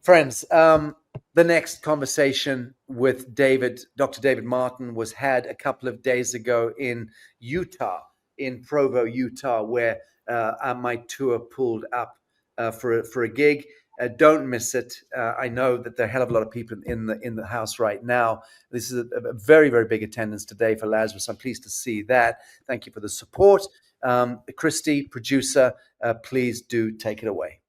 Friends, the next conversation with Dr. David Martin, was had a couple of days ago in Utah, in Provo, Utah, where my tour pulled up for a gig. Don't miss it. I know that there are a hell of a lot of people in the house right now. This is a very, very big attendance today for Lazarus. I'm pleased to see that. Thank you for the support. Christy, producer, please do take it away.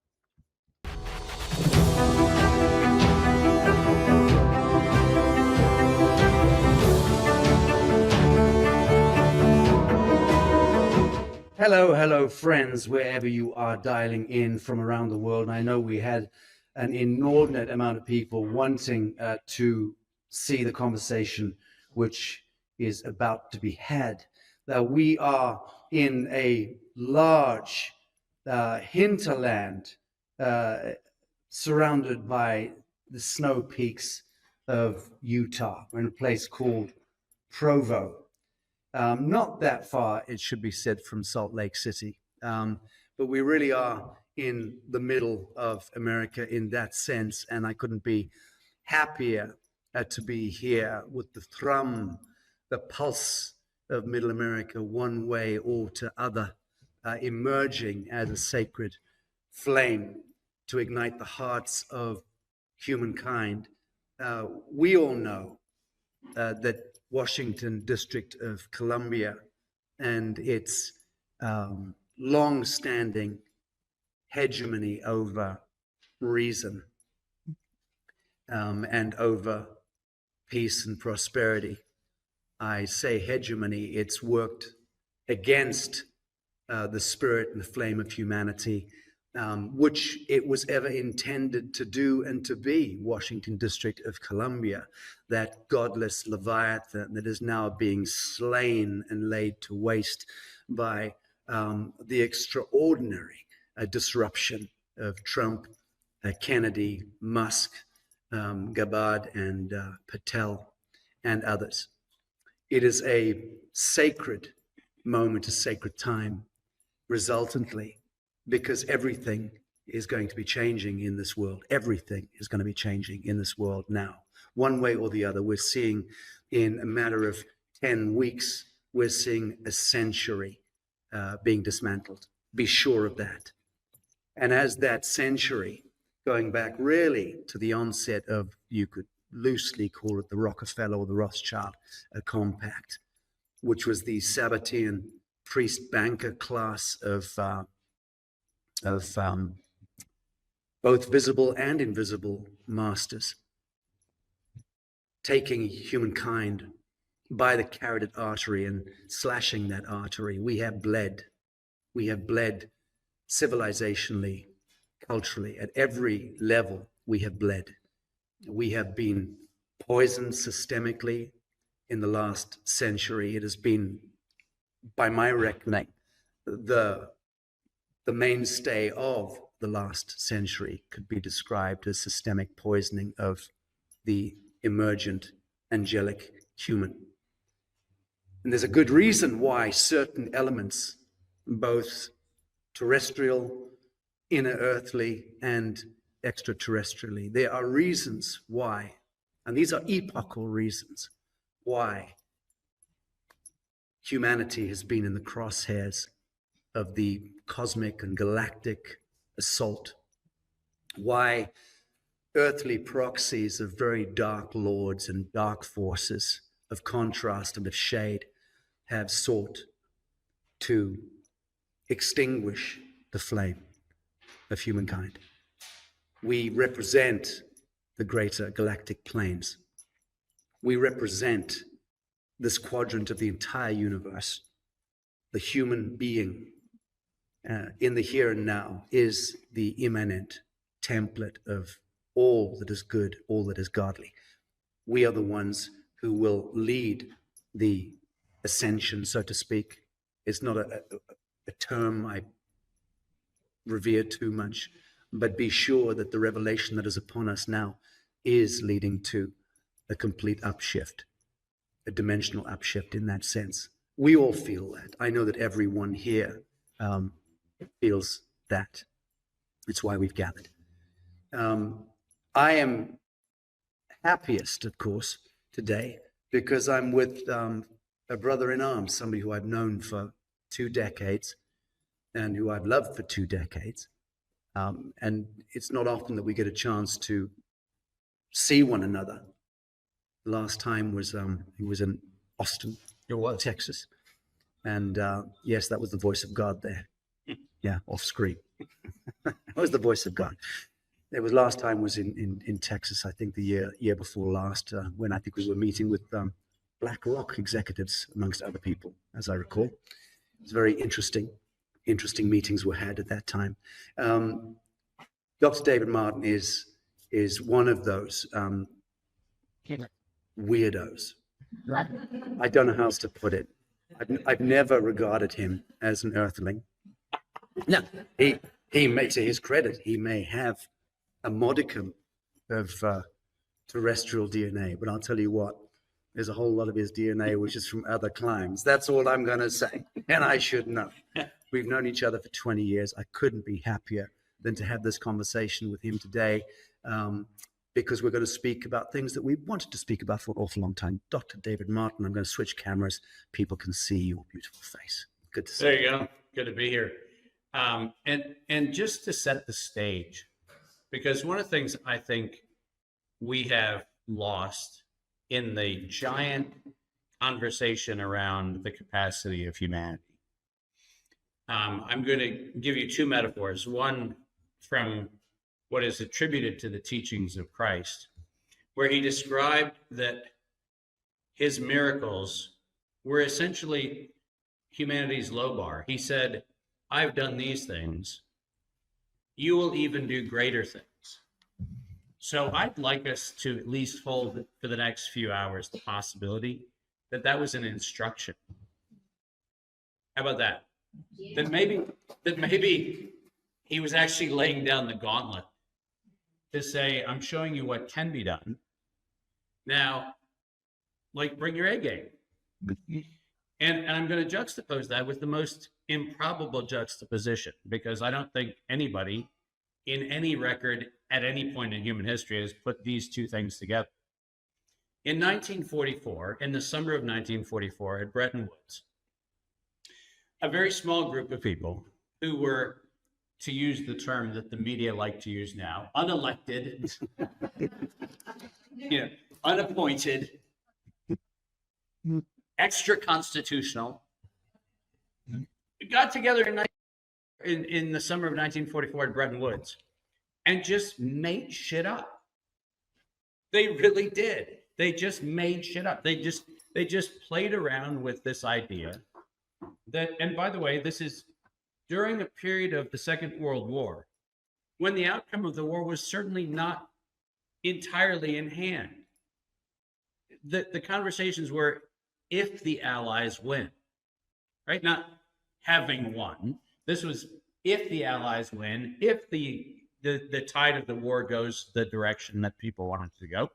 Hello, friends, wherever you are dialing in from around the world. And I know we had an inordinate amount of people wanting to see the conversation which is about to be had. We are in a large hinterland surrounded by the snow peaks of Utah. We're in a place called Provo. Not that far, it should be said, from Salt Lake City. But we really are in the middle of America in that sense. And I couldn't be happier to be here with the thrum, the pulse of Middle America, one way or to other, emerging as a sacred flame to ignite the hearts of humankind. We all know that Washington District of Columbia and its long-standing hegemony over reason and over peace and prosperity. I say hegemony, it's worked against the spirit and the flame of humanity, which it was ever intended to do and to be. Washington District of Columbia, that godless leviathan that is now being slain and laid to waste by the extraordinary disruption of Trump, Kennedy, Musk, Gabbard, and Patel, and others. It is a sacred moment, a sacred time, resultantly, because everything is going to be changing in this world. Everything is going to be changing in this world now. One way or the other, we're seeing in a matter of 10 weeks, we're seeing a century being dismantled. Be sure of that. And as that century, going back really to the onset of, you could loosely call it the Rockefeller or the Rothschild Compact, which was the Sabbatean priest-banker class of both visible and invisible masters, taking humankind by the carotid artery and slashing that artery. We have bled civilizationally, culturally, at every level. We have bled. We have been poisoned systemically in the last century. It has been, by my reckoning, the mainstay of the last century could be described as systemic poisoning of the emergent angelic human. And there's a good reason why certain elements, both terrestrial, inner earthly, and extraterrestrially, there are reasons why, and these are epochal reasons, why humanity has been in the crosshairs of the cosmic and galactic assault, why earthly proxies of very dark lords and dark forces of contrast and of shade have sought to extinguish the flame of humankind. We represent the greater galactic planes. We represent this quadrant of the entire universe. The human being in the here and now is the immanent template of all that is good, all that is godly. We are the ones who will lead the ascension, so to speak. It's not a term I revere too much, but be sure that the revelation that is upon us now is leading to a complete upshift, a dimensional upshift in that sense. We all feel that. I know that everyone here feels that. It's why we've gathered. I am happiest, of course, today because I'm with a brother in arms, somebody who I've known for 2 decades and who I've loved for 2 decades. And it's not often that we get a chance to see one another. The last time was he was in Austin, Texas, and yes, that was the voice of God there. Yeah, off screen. That was the voice of God. It was last time was in Texas, I think the year before last, when I think we were meeting with BlackRock executives, amongst other people, as I recall. It was very interesting meetings were had at that time. Dr. David Martin is one of those weirdos. I don't know how else to put it. I've never regarded him as an earthling. No, he may, to his credit, he may have a modicum of terrestrial DNA, but I'll tell you what, there's a whole lot of his DNA which is from other climes. That's all I'm going to say, and I should know. We've known each other for 20 years. I couldn't be happier than to have this conversation with him today, because we're going to speak about things that we've wanted to speak about for an awful long time. Dr. David Martin, I'm going to switch cameras. People can see your beautiful face. Good to see you. There you go. Good to be here. And just to set the stage, because one of the things I think we have lost in the giant conversation around the capacity of humanity. I'm going to give you two metaphors, one from what is attributed to the teachings of Christ, where he described that his miracles were essentially humanity's low bar. He said, I've done these things. You will even do greater things. So I'd like us to at least hold for the next few hours the possibility that that was an instruction. How about that? Yeah. That maybe he was actually laying down the gauntlet to say, I'm showing you what can be done. Now, like, bring your A game. And I'm going to juxtapose that with the most improbable juxtaposition, because I don't think anybody in any record at any point in human history has put these two things together. In 1944, in the summer of 1944 at Bretton Woods, a very small group of people who were, to use the term that the media like to use now, unelected, unappointed, extra constitutional, got together in the summer of 1944 at Bretton Woods and just made shit up. They really did. They just made shit up. They just played around with this idea that, and by the way, this is during a period of the Second World War, when the outcome of the war was certainly not entirely in hand. The conversations were, if the Allies win, right? Not having won. This was if the Allies win, if the tide of the war goes the direction that people wanted to go.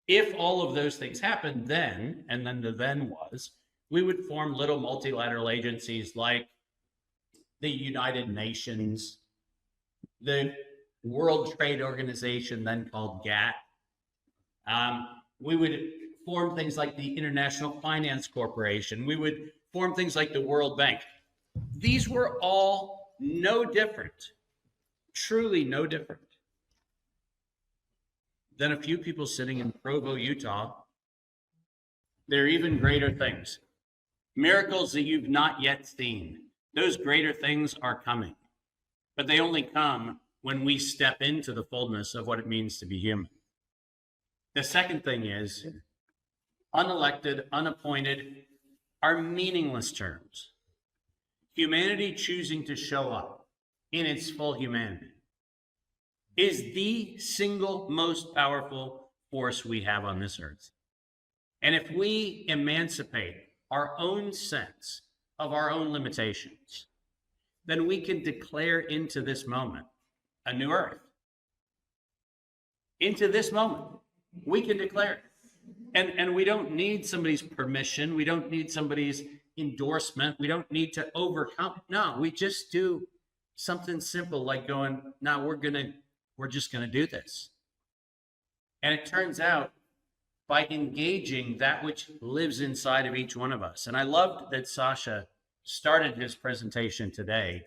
If all of those things happened, then, and then the then was, we would form little multilateral agencies like the United Nations, the World Trade Organization, then called GATT. We would form things like the International Finance Corporation. We would form things like the World Bank. These were all no different, truly no different than a few people sitting in Provo, Utah. They're even greater things. Miracles that you've not yet seen. Those greater things are coming, but they only come when we step into the fullness of what it means to be human. The second thing is, unelected, unappointed are meaningless terms. Humanity choosing to show up in its full humanity is the single most powerful force we have on this earth. And if we emancipate our own sense of our own limitations, then we can declare into this moment a new earth. Into this moment, we can declare it. And we don't need somebody's permission. We don't need somebody's endorsement. We don't need to overcome. No, we just do something simple like going, no, we're just going to do this. And it turns out by engaging that which lives inside of each one of us. And I loved that Sacha started his presentation today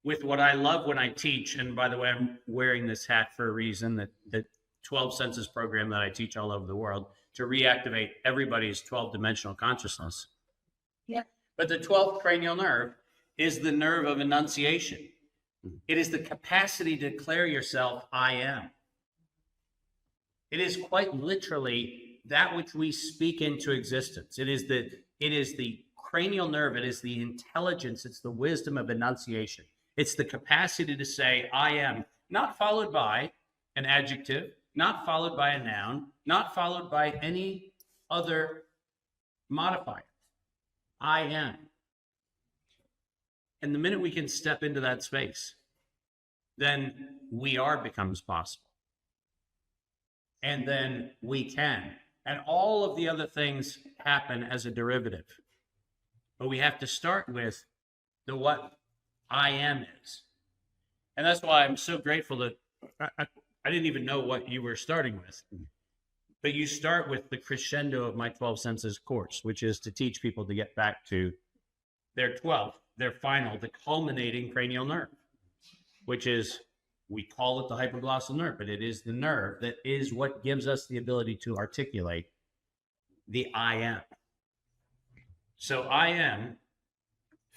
with what I love when I teach. And by the way, I'm wearing this hat for a reason, that 12 senses program that I teach all over the world to reactivate everybody's 12-dimensional consciousness. Yeah. But the 12th cranial nerve is the nerve of enunciation. It is the capacity to declare yourself, I am. It is quite literally that which we speak into existence. It is the cranial nerve. It is the intelligence. It's the wisdom of enunciation. It's the capacity to say, I am, not followed by an adjective, not followed by a noun, not followed by any other modifier. I am. And the minute we can step into that space, then we are becomes possible. And then we can. And all of the other things happen as a derivative. But we have to start with the what I am is. And that's why I'm so grateful that I didn't even know what you were starting with. But you start with the crescendo of my 12 senses course, which is to teach people to get back to their 12th, their final, the culminating cranial nerve, which is, we call it the hypoglossal nerve, but it is the nerve that is what gives us the ability to articulate the I am. So I am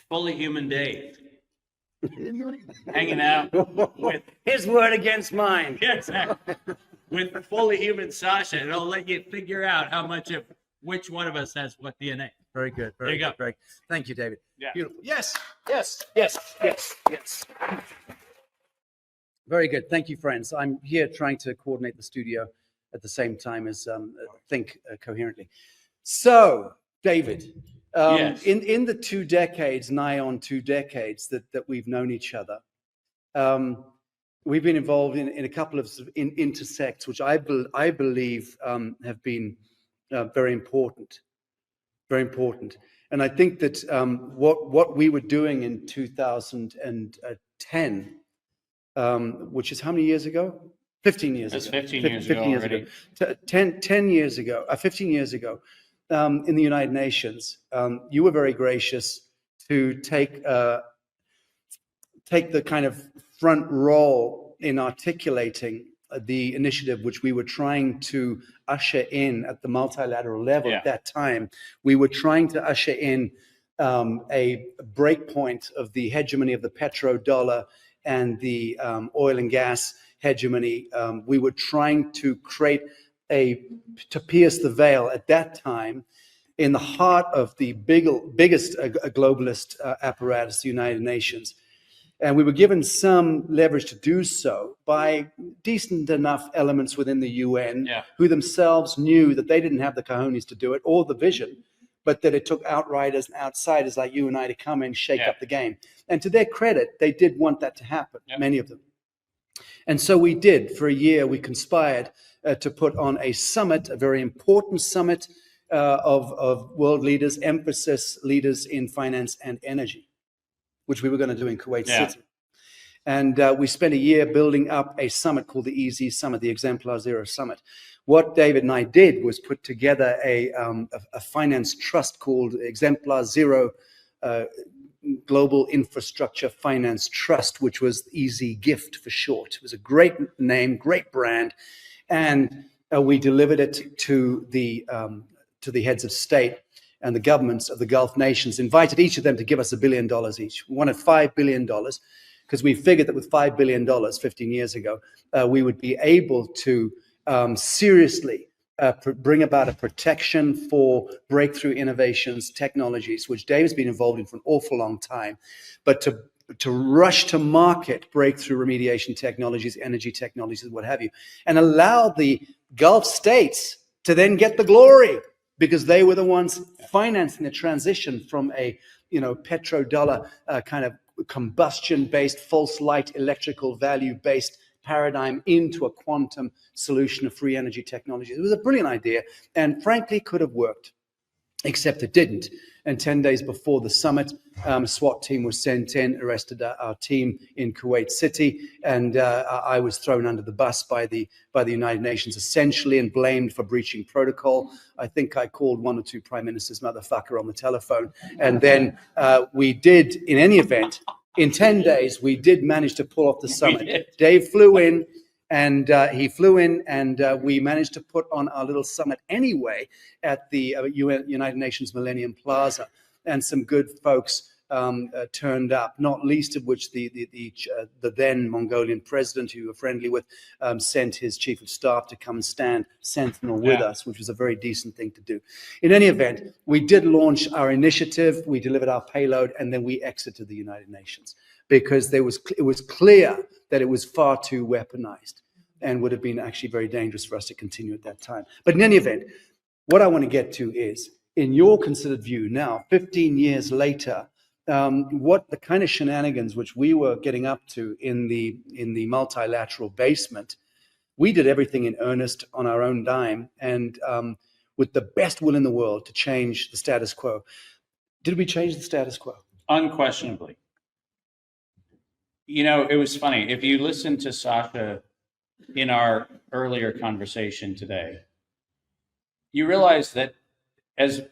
fully human Dave, hanging out with His word against mine. yeah, exactly, with fully human Sacha, and I'll let you figure out how much of which one of us has what DNA. Very good. There you go. Very. Thank you, David. Yeah. Beautiful. Yes. Very good. Thank you, friends. I'm here trying to coordinate the studio at the same time as think coherently. So, David, Yes. in the 2 decades, nigh on 2 decades that we've known each other, we've been involved in a couple of intersects, which I believe have been very important. Very important. And I think that what we were doing in 2010, which is how many years ago? 15 years That's ago. 15 years ago already. 10 years ago, 15 years ago, in the United Nations, you were very gracious to take the kind of front role in articulating the initiative which we were trying to usher in at the multilateral level at that time. We were trying to usher in a breakpoint of the hegemony of the petrodollar and the oil and gas hegemony. We were trying to create to pierce the veil at that time in the heart of the biggest globalist apparatus, the United Nations. And we were given some leverage to do so by decent enough elements within the UN who themselves knew that they didn't have the cojones to do it or the vision, but that it took outriders and outsiders like you and I to come and shake up the game. And to their credit, they did want that to happen, many of them. And so we did. For a year, we conspired to put on a summit, a very important summit of world leaders, emphasis leaders in finance and energy, which we were going to do in Kuwait City. And we spent a year building up a summit called the EZ Summit, the Exemplar Zero Summit. What David and I did was put together a finance trust called Exemplar Zero Global Infrastructure Finance Trust, which was EZ Gift for short. It was a great name, great brand. And we delivered it to the heads of state and the governments of the Gulf nations, invited each of them to give us $1 billion each. We wanted $5 billion because we figured that with $5 billion 15 years ago, we would be able to seriously bring about a protection for breakthrough innovations, technologies, which Dave's been involved in for an awful long time, but to rush to market breakthrough remediation technologies, energy technologies, what have you, and allow the Gulf states to then get the glory, because they were the ones financing the transition from a petrodollar kind of combustion-based, false light, electrical value-based paradigm into a quantum solution of free energy technologies. It was a brilliant idea, and frankly, could have worked. except it didn't. And 10 days before the summit, a SWAT team was sent in, arrested our team in Kuwait City, and I was thrown under the bus by the United Nations essentially and blamed for breaching protocol. I think I called one or two prime ministers motherfucker on the telephone, and then we did, in any event, in 10 days, we did manage to pull off the summit. Dave flew in, and he flew in, and we managed to put on our little summit anyway at the United Nations Millennium Plaza. And some good folks turned up, not least of which the then Mongolian president, who we were friendly with, sent his chief of staff to come and stand sentinel with us, which was a very decent thing to do. In any event, we did launch our initiative, we delivered our payload, and then we exited the United Nations because it was clear that it was far too weaponized and would have been actually very dangerous for us to continue at that time. But in any event, what I want to get to is, in your considered view now, 15 years later, what the kind of shenanigans which we were getting up to in the multilateral basement, we did everything in earnest on our own dime and with the best will in the world to change the status quo. Did we change the status quo? Unquestionably. You know, it was funny. If you listen to Sacha in our earlier conversation today, you realize that as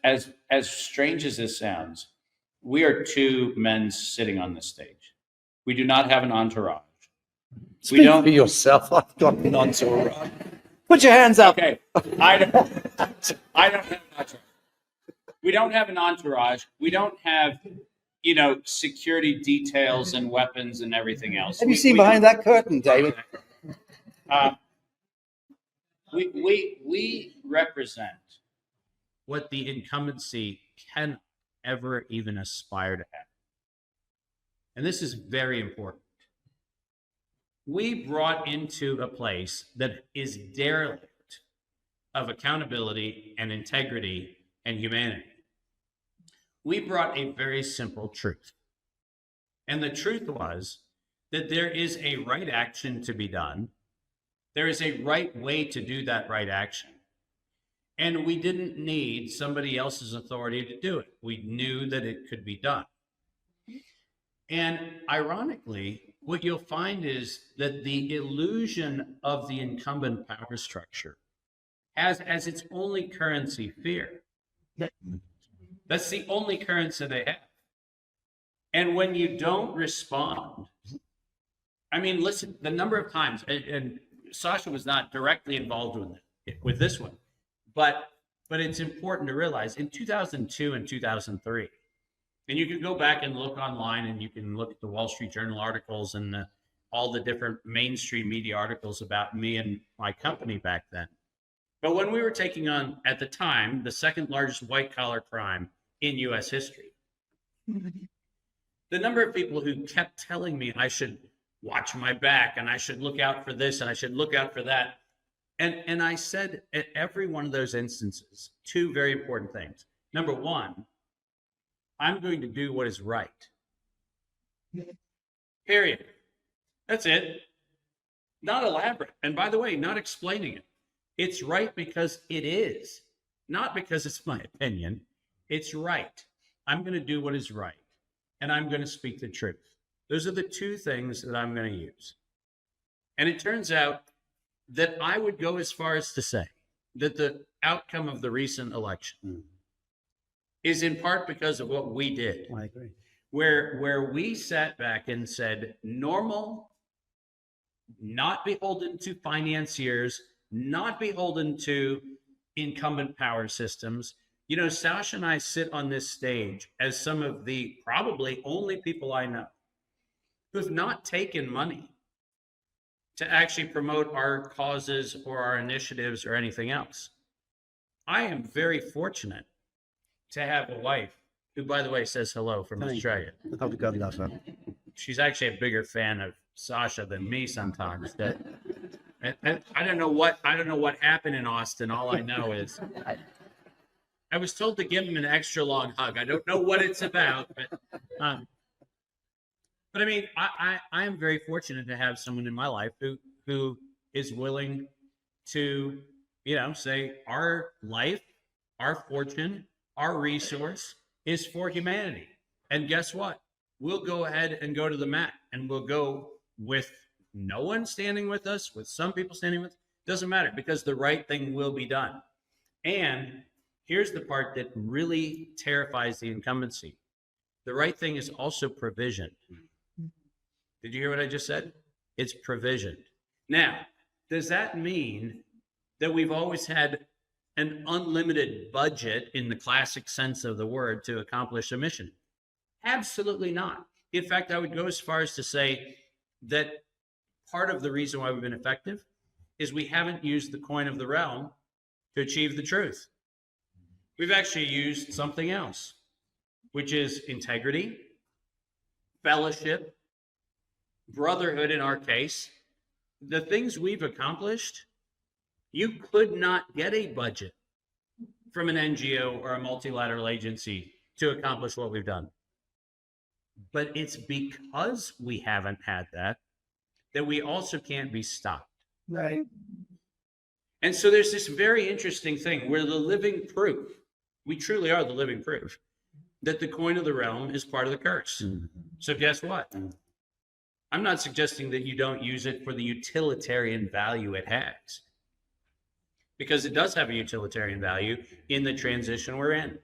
strange as this sounds, we are two men sitting on this stage. We do not have an entourage. Speak for yourself. I've got an entourage. Put your hands up. Okay, I don't have an entourage. We don't have an entourage. We don't have, you know, security details and weapons and everything else. Have you seen behind that curtain, David? We represent what the incumbency can ever even aspire to have. And this is very important. We brought into a place that is derelict of accountability and integrity and humanity. We brought a very simple truth. And the truth was that there is a right action to be done. There is a right way to do that right action. And we didn't need somebody else's authority to do it. We knew that it could be done. And ironically, what you'll find is that the illusion of the incumbent power structure has as its only currency fear. That's the only currency they have. And when you don't respond, I mean, listen, the number of times, and Sacha was not directly involved with this one, but it's important to realize in 2002 and 2003, and you can go back and look online and you can look at the Wall Street Journal articles and all the different mainstream media articles about me and my company back then. But when we were taking on, at the time, the second largest white collar crime in US history, the number of people who kept telling me I should watch my back and I should look out for this and I should look out for that. And I said at every one of those instances, two very important things. Number one, I'm going to do what is right. Period. That's it. Not elaborate. And by the way, not explaining it. It's right because it is, not because it's my opinion. It's right. I'm going to do what is right. And I'm going to speak the truth. Those are the two things that I'm going to use. And it turns out that I would go as far as to say that the outcome of the recent election is in part because of what we did. I agree. Where we sat back and said, normal, not beholden to financiers, not beholden to incumbent power systems. You know, Sacha and I sit on this stage as some of the probably only people I know who have not taken money to actually promote our causes or our initiatives or anything else. I am very fortunate to have a wife who, by the way, says hello from Australia. How God love her. She's actually a bigger fan of Sacha than me sometimes. And I don't know what happened in Austin. All I know is I was told to give him an extra long hug. I don't know what it's about, but I mean, I am very fortunate to have someone in my life who is willing to, you know, say our life, our fortune, our resource is for humanity. And guess what? We'll go ahead and go to the mat, and we'll go with no one standing with us, with some people standing with us. Doesn't matter, because the right thing will be done. And here's the part that really terrifies the incumbency. The right thing is also provisioned. Did you hear what I just said? It's provisioned. Now, does that mean that we've always had an unlimited budget in the classic sense of the word to accomplish a mission? Absolutely not. In fact, I would go as far as to say that part of the reason why we've been effective is we haven't used the coin of the realm to achieve the truth. We've actually used something else, which is integrity, fellowship, brotherhood in our case. The things we've accomplished, you could not get a budget from an NGO or a multilateral agency to accomplish what we've done. But it's because we haven't had that we also can't be stopped. Right. And so there's this very interesting thing. We're the living proof. We truly are the living proof that the coin of the realm is part of the curse. Mm-hmm. So guess what? I'm not suggesting that you don't use it for the utilitarian value it has, because it does have a utilitarian value in the transition we're in.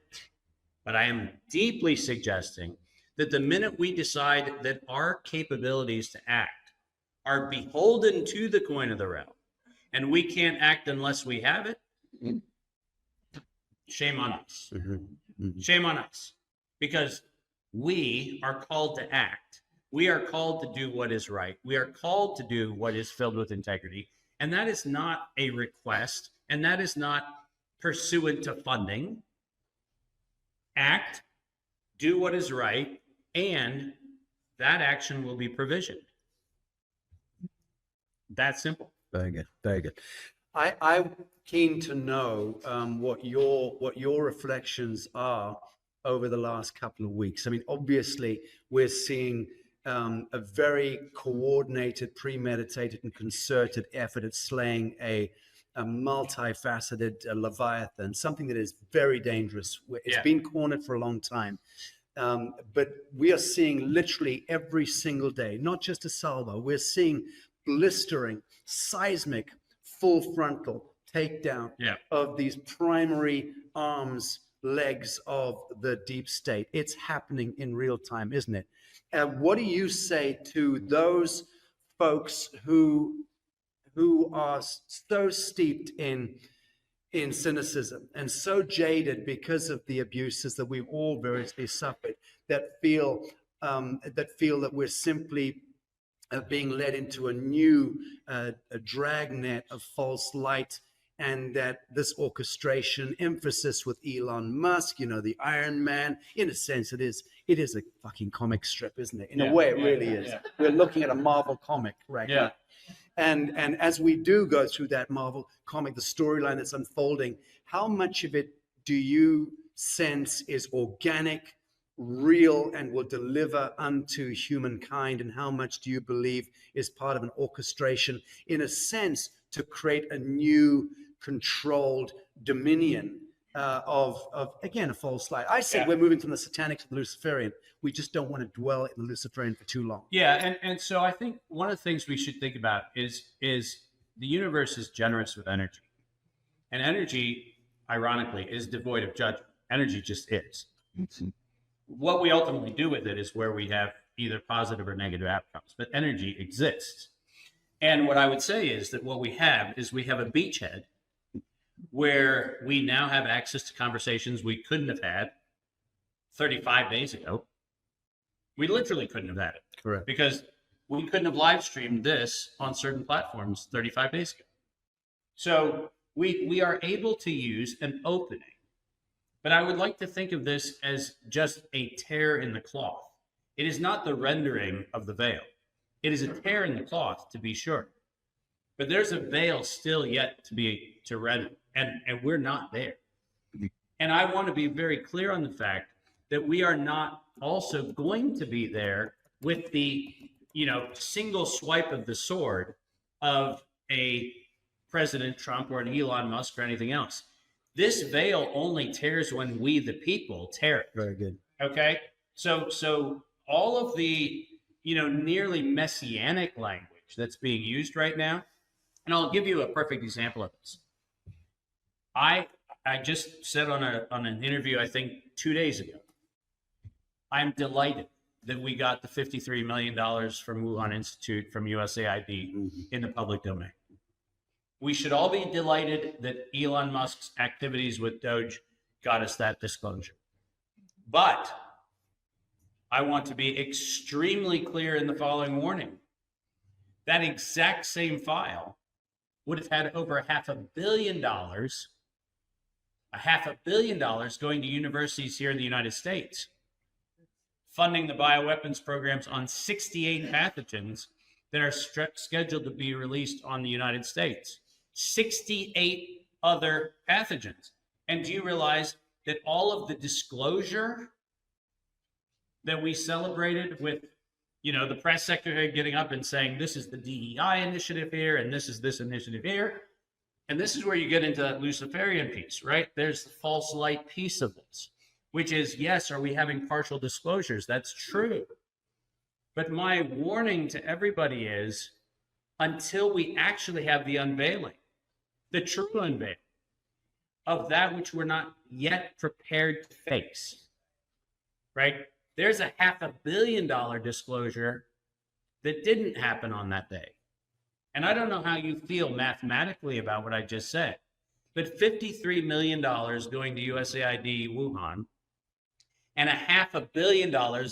But I am deeply suggesting that the minute we decide that our capabilities to act are beholden to the coin of the realm, and we can't act unless we have it, shame on us. Mm-hmm. Mm-hmm. Shame on us. Because we are called to act. We are called to do what is right. We are called to do what is filled with integrity. And that is not a request, and that is not pursuant to funding. Act, do what is right, and that action will be provisioned. That simple. Very good. Very good. I'm keen to know what your reflections are over the last couple of weeks. I mean, obviously, we're seeing a very coordinated, premeditated, and concerted effort at slaying a multifaceted Leviathan, something that is very dangerous. It's been cornered for a long time. But we are seeing literally every single day, not just a salvo, we're seeing blistering, seismic, full frontal takedown of these primary arms, legs of the deep state. It's happening in real time, isn't it? What do you say to those folks who are so steeped in cynicism and so jaded because of the abuses that we've all variously suffered, that feel that we're simply being led into a new a dragnet of false light, and that this orchestration emphasis with Elon Musk, the Iron Man, in a sense, it is a fucking comic strip, isn't it? In a way, it really is. Yeah. We're looking at a Marvel comic right now. And as we do go through that Marvel comic, the storyline that's unfolding, how much of it do you sense is organic, real, and will deliver unto humankind? And how much do you believe is part of an orchestration, in a sense, to create a new controlled dominion of again, a false light? I said we're moving from the satanic to the Luciferian. We just don't want to dwell in the Luciferian for too long. Yeah, and so I think one of the things we should think about is the universe is generous with energy. And energy, ironically, is devoid of judgment. Energy just is. What we ultimately do with it is where we have either positive or negative outcomes, but energy exists. And what I would say is that what we have is we have a beachhead where we now have access to conversations we couldn't have had 35 days ago. We literally couldn't have had it. Correct. Because we couldn't have live streamed this on certain platforms 35 days ago. So we are able to use an opening. But I would like to think of this as just a tear in the cloth. It is not the rendering of the veil. It is a tear in the cloth, to be sure. But there's a veil still yet to render, and we're not there. And I want to be very clear on the fact that we are not also going to be there with the single swipe of the sword of a President Trump or an Elon Musk or anything else. This veil only tears when we, the people, tear it. Very good. Okay, so all of the nearly messianic language that's being used right now, and I'll give you a perfect example of this. I just said on an interview, I think 2 days ago, I'm delighted that we got the $53 million from Wuhan Institute from USAID in the public domain. We should all be delighted that Elon Musk's activities with Doge got us that disclosure. But I want to be extremely clear in the following warning. That exact same file would have had over $500 million going to universities here in the United States, funding the bioweapons programs on 68 pathogens that are scheduled to be released on the United States. 68 other pathogens. And do you realize that all of the disclosure that we celebrated with, the press secretary getting up and saying, this is the DEI initiative here, and this is this initiative here. And this is where you get into that Luciferian piece, right? There's the false light piece of this, which is, yes, are we having partial disclosures? That's true. But my warning to everybody is, until we actually have the unveiling, the true unveiling of that which we're not yet prepared to face, right? There's a $500 million disclosure that didn't happen on that day. And I don't know how you feel mathematically about what I just said, but $53 million going to USAID Wuhan and $500 million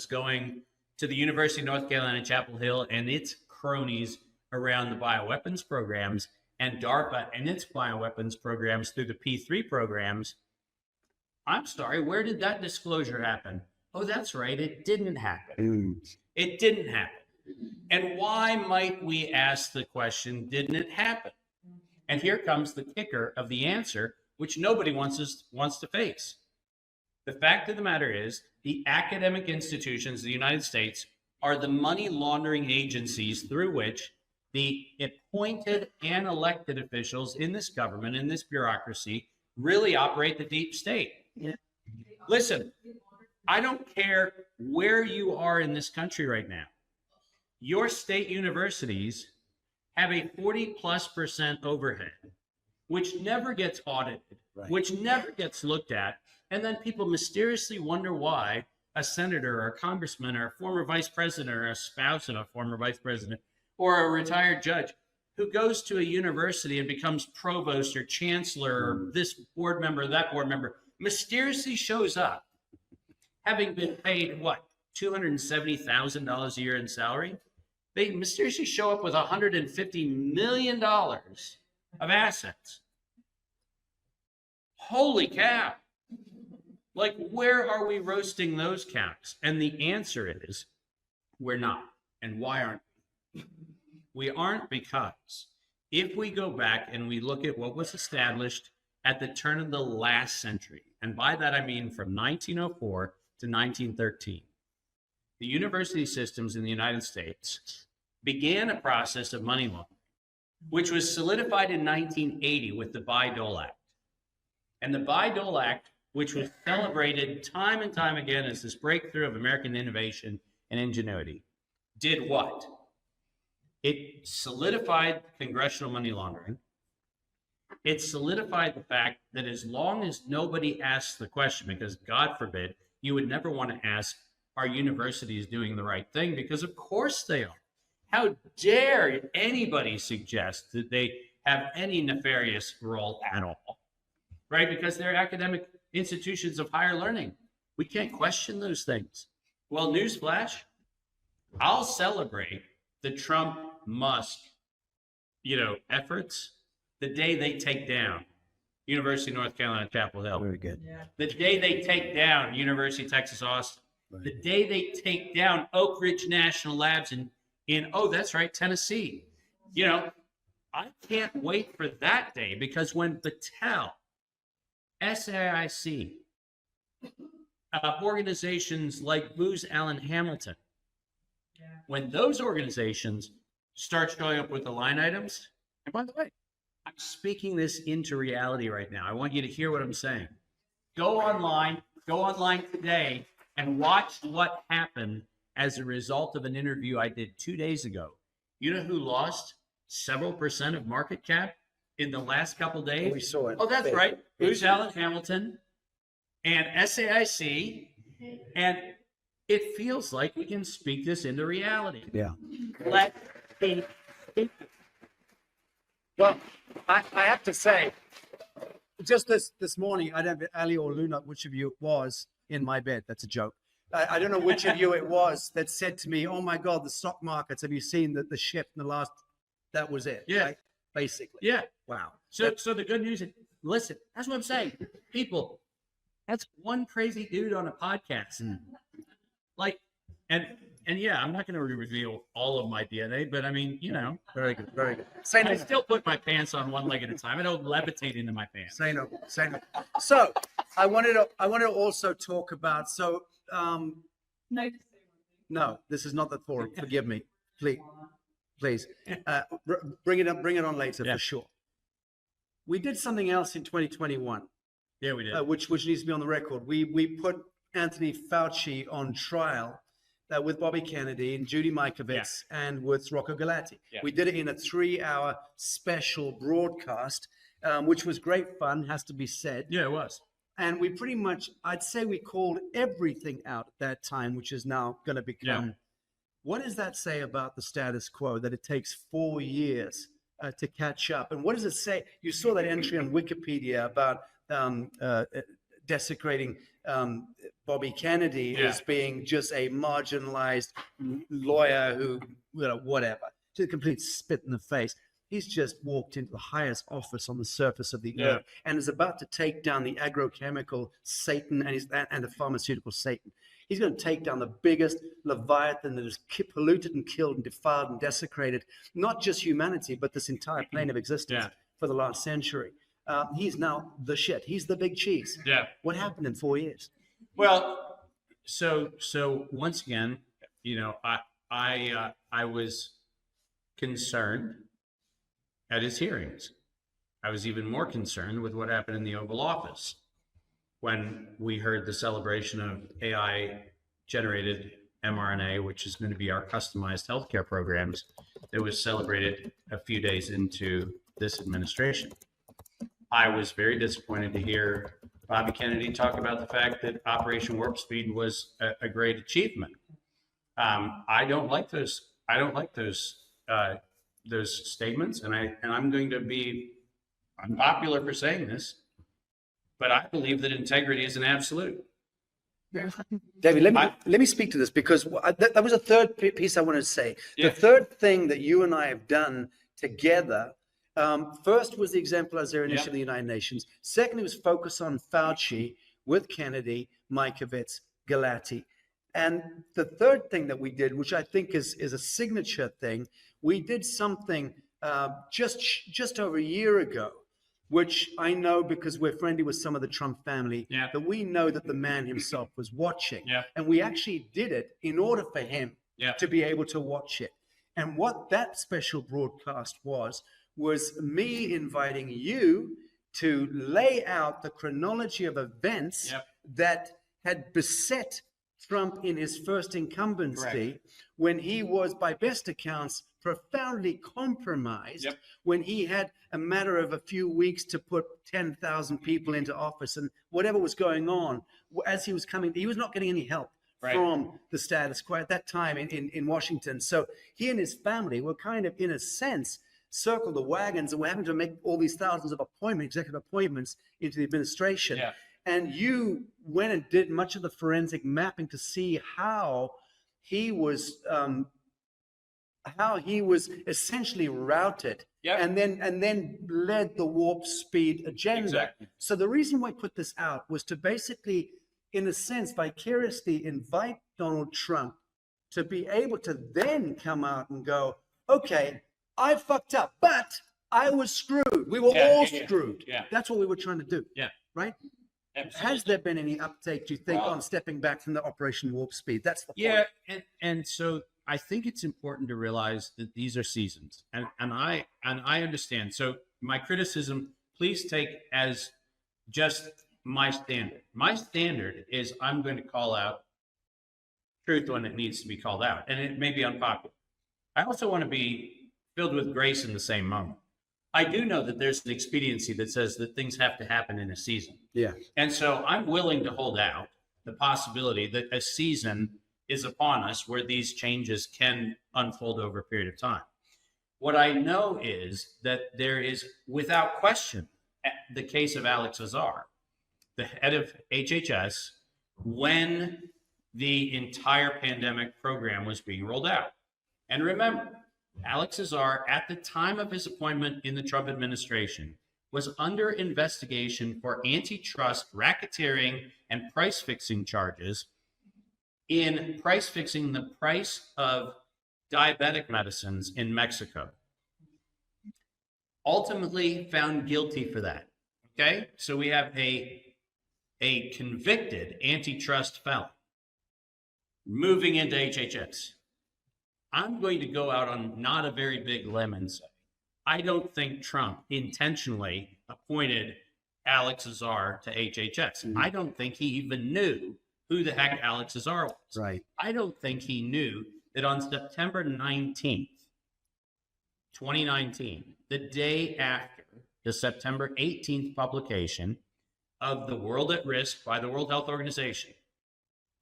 going to the University of North Carolina, Chapel Hill and its cronies around the bioweapons programs, and DARPA and its bioweapons programs through the P3 programs. I'm sorry, where did that disclosure happen? Oh, that's right, it didn't happen. It didn't happen. And why might we ask the question, didn't it happen? And here comes the kicker of the answer, which nobody wants to face. The fact of the matter is, the academic institutions of the United States are the money laundering agencies through which the appointed and elected officials in this government, in this bureaucracy, really operate the deep state. Yeah. Listen, I don't care where you are in this country right now. Your state universities have a 40+% overhead, which never gets audited, right, which never gets looked at. And then people mysteriously wonder why a senator or a congressman or a former vice president or a spouse of a former vice president or a retired judge who goes to a university and becomes provost or chancellor or this board member, that board member, mysteriously shows up, having been paid, what, $270,000 a year in salary? They mysteriously show up with $150 million of assets. Holy cow. Like, where are we roasting those cows? And the answer is, we're not. And why aren't we? We aren't because if we go back and we look at what was established at the turn of the last century, and by that I mean from 1904 to 1913, the university systems in the United States began a process of money laundering, which was solidified in 1980 with the Bayh-Dole Act. And the Bayh-Dole Act, which was celebrated time and time again as this breakthrough of American innovation and ingenuity, did what? It solidified congressional money laundering. It solidified the fact that as long as nobody asks the question, because God forbid, you would never want to ask, are universities doing the right thing? Because of course they are. How dare anybody suggest that they have any nefarious role at all, right? Because they're academic institutions of higher learning. We can't question those things. Well, newsflash, I'll celebrate the Trump-Musk, efforts the day they take down University of North Carolina, Chapel Hill. Very good. Yeah. The day they take down University of Texas, Austin. Right. The day they take down Oak Ridge National Labs in oh, that's right, Tennessee. I can't wait for that day, because when Battelle, SAIC, organizations like Booz Allen Hamilton, when those organizations start showing up with the line items, and by the way, I'm speaking this into reality right now. I want you to hear what I'm saying. Go online today and watch what happened as a result of an interview I did 2 days ago. You know who lost several percent of market cap in the last couple days? We saw it. Oh, that's Big. right. Booz Allen Hamilton and SAIC. And it feels like we can speak this into reality. Yeah. Let me speak. Well, I have to say, just this morning, I don't know Ali or Luna, which of you it was, in my bed. That's a joke. I don't know which of you it was that said to me, "Oh my God, the stock markets. Have you seen the shift in the last?" That was it. Yeah. Right? Basically. Yeah. Wow. So the good news is, listen, that's what I'm saying. People, that's one crazy dude on a podcast. Like, and yeah, I'm not going to reveal all of my DNA, but I mean, you know, Very good. Very good. I still put my pants on one leg at a time. I don't levitate into my pants. Say no. Say no. So I wanted to also talk about. So no, this is not the forum. Forgive me, please. Bring it up. Bring it on later Yeah. for sure. We did something else in 2021. Yeah, we did. Which needs to be on the record. We put Anthony Fauci on trial with Bobby Kennedy and Judy Mikovits and with Rocco Galati. Yeah. We did it in a 3-hour special broadcast, which was great fun, has to be said. Yeah, it was. And we pretty much, I'd say we called everything out at that time, which is now going to become. Yeah. What does that say about the status quo, that it takes 4 years to catch up? And what does it say? You saw that entry on Wikipedia about desecrating Bobby Kennedy as being just a marginalized lawyer who, whatever, just a complete spit in the face. He's just walked into the highest office on the surface of the earth and is about to take down the agrochemical Satan and the pharmaceutical Satan. He's going to take down the biggest Leviathan that has polluted and killed and defiled and desecrated not just humanity, but this entire plane of existence for the last century. He's now the shit. He's the big cheese. Yeah. What happened in 4 years? Well, so once again, you know, I was concerned at his hearings. I was even more concerned with what happened in the Oval Office when we heard the celebration of AI-generated mRNA, which is going to be our customized healthcare programs, that was celebrated a few days into this administration. I was very disappointed to hear Bobby Kennedy talk about the fact that Operation Warp Speed was a great achievement. I don't like those. I don't like those statements, and I'm going to be unpopular for saying this, but I believe that integrity is an absolute. David, let me speak to this, because that was a third piece I wanted to say. Yeah. The third thing that you and I have done together, first was the exemplization initiative of the United Nations. Secondly was focus on Fauci with Kennedy, Mikovits, Galati. And the third thing that we did, which I think is a signature thing, we did something just over a year ago, which I know because we're friendly with some of the Trump family, that we know that the man himself was watching. Yeah. And we actually did it in order for him to be able to watch it. And what that special broadcast was me inviting you to lay out the chronology of events that had beset Trump in his first incumbency, when he was, by best accounts, profoundly compromised, when he had a matter of a few weeks to put 10,000 people into office, and whatever was going on as he was coming, he was not getting any help from the status quo at that time in Washington. So he and his family were kind of, in a sense, circled the wagons, and were having to make all these thousands of executive appointments into the administration. And you went and did much of the forensic mapping to see how he was essentially routed, and then led the warp speed agenda. Exactly. So the reason why I put this out was to basically, in a sense, vicariously invite Donald Trump to be able to then come out and go, okay, I fucked up, but I was screwed. We were all screwed. That's what we were trying to do. Right? Absolutely. Has there been any uptake, do you think, on stepping back from the Operation Warp Speed? That's the point. And so I think it's important to realize that these are seasons, and I understand. So my criticism, please take as just my standard. My standard is I'm going to call out truth when it needs to be called out, and it may be unpopular. I also want to be filled with grace in the same moment. I do know that there's an expediency that says that things have to happen in a season. Yeah. And so I'm willing to hold out the possibility that a season is upon us where these changes can unfold over a period of time. What I know is that there is, without question, the case of Alex Azar, the head of HHS, when the entire pandemic program was being rolled out. And remember, Alex Azar, at the time of his appointment in the Trump administration, was under investigation for antitrust, racketeering, and price fixing charges in price fixing the price of diabetic medicines in Mexico. Ultimately found guilty for that. Okay? So we have a convicted antitrust felon moving into HHS. I'm going to go out on not a very big limb and say, I don't think Trump intentionally appointed Alex Azar to HHS. I don't think he even knew who the heck Alex Azar was. Right. I don't think he knew that on September 19th, 2019, the day after the September 18th publication of The World at Risk by the World Health Organization,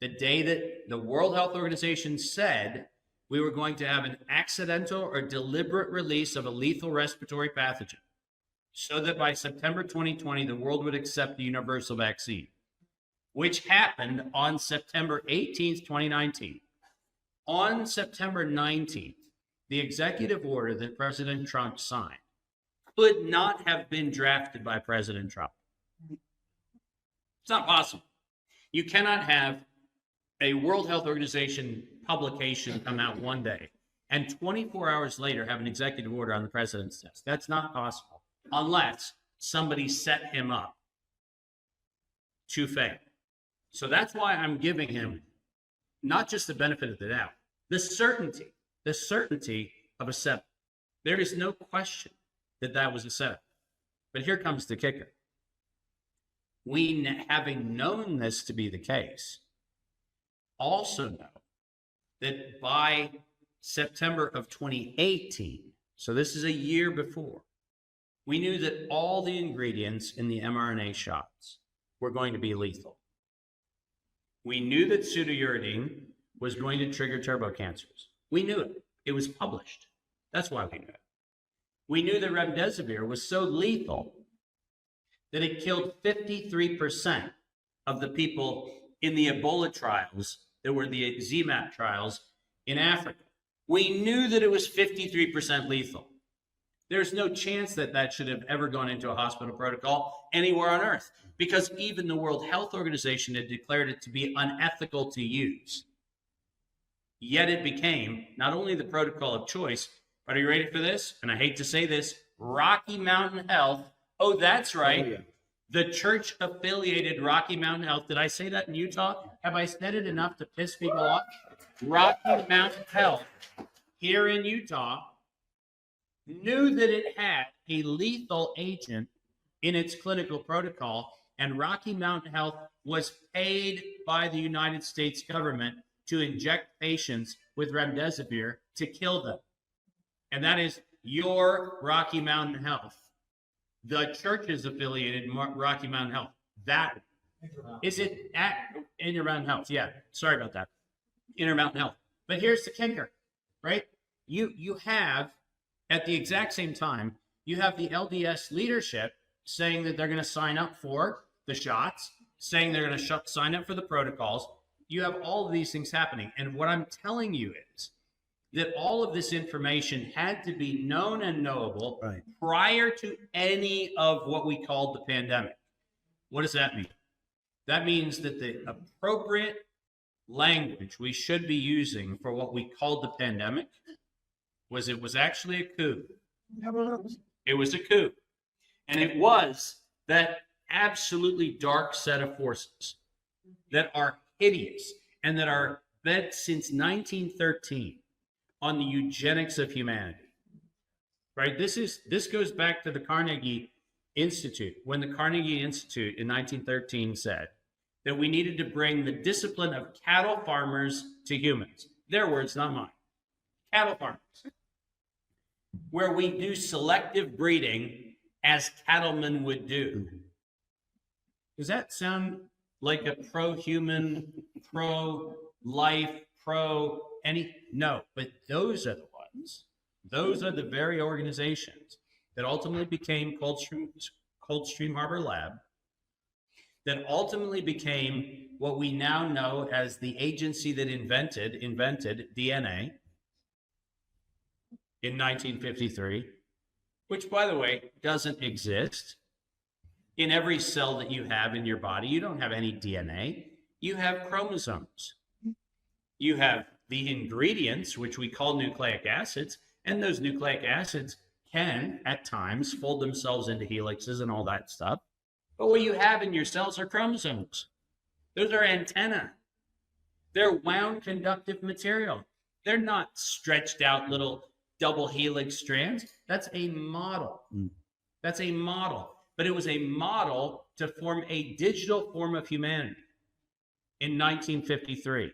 the day that the World Health Organization said we were going to have an accidental or deliberate release of a lethal respiratory pathogen, so that by September 2020, the world would accept the universal vaccine, which happened on September 18th, 2019. On September 19th, the executive order that President Trump signed could not have been drafted by President Trump. It's not possible. You cannot have a World Health Organization publication come out one day and 24 hours later have an executive order on the president's desk. That's not possible unless somebody set him up to fail. So that's why I'm giving him not just the benefit of the doubt, the certainty of a setup. There is no question that that was a setup. But here comes the kicker. We, having known this to be the case, also know that by September of 2018, so this is a year before, we knew that all the ingredients in the mRNA shots were going to be lethal. We knew that pseudouridine was going to trigger turbocancers. We knew it. It was published. That's why we knew it. We knew that remdesivir was so lethal that it killed 53% of the people in the Ebola trials that were the ZMapp trials in Africa. We knew that it was 53% lethal. There's no chance that that should have ever gone into a hospital protocol anywhere on earth, because even the World Health Organization had declared it to be unethical to use. Yet it became not only the protocol of choice, but are you ready for this? And I hate to say this, Rocky Mountain Health. Oh, that's right. Oh, yeah. The church-affiliated Rocky Mountain Health. Did I say that in Utah? Have I said it enough to piss people off? Rocky Mountain Health here in Utah knew that it had a lethal agent in its clinical protocol, and Rocky Mountain Health was paid by the United States government to inject patients with remdesivir to kill them. And that is your Rocky Mountain Health. The church's affiliated Rocky Mountain Health. That is it at Intermountain Health. Yeah, sorry about that. Intermountain Health. But here's the kicker, right? You have, at the exact same time, you have the LDS leadership saying that they're going to sign up for the shots, saying they're going to sign up for the protocols. You have all of these things happening. And what I'm telling you is that all of this information had to be known and knowable prior to any of what we called the pandemic. What does that mean? That means that the appropriate language we should be using for what we called the pandemic was it was actually a coup. It was a coup. And it was that absolutely dark set of forces that are hideous and that are bent since 1913 on the eugenics of humanity. right? This goes back to the Carnegie Institute, when the Carnegie Institute in 1913 said that we needed to bring the discipline of cattle farmers to humans. Their words, not mine. Cattle farmers, where we do selective breeding as cattlemen would do. Does that sound like a pro-human, pro-life, pro-any? No, but those are the ones. Those are the very organizations that ultimately became Coldstream Harbor Lab, that ultimately became what we now know as the agency that invented DNA in 1953, which, by the way, doesn't exist. In every cell that you have in your body, you don't have any DNA. You have chromosomes. You have the ingredients, which we call nucleic acids, and those nucleic acids can, at times, fold themselves into helixes and all that stuff. But what you have in your cells are chromosomes. Those are antennae. They're wound conductive material. They're not stretched out little double helix strands. That's a model. That's a model. But it was a model to form a digital form of humanity in 1953.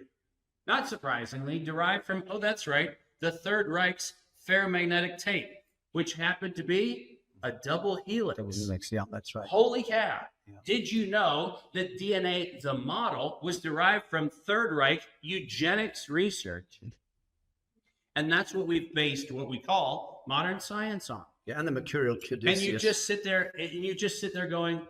Not surprisingly, derived from, oh, that's right, the Third Reich's ferromagnetic tape, which happened to be a double helix. Double helix, yeah, that's right. Holy cow. Yeah. Did you know that DNA, the model, was derived from Third Reich eugenics research? And that's what we've based what we call modern science on. Yeah, and the mercurial caduceus. And you just sit there going,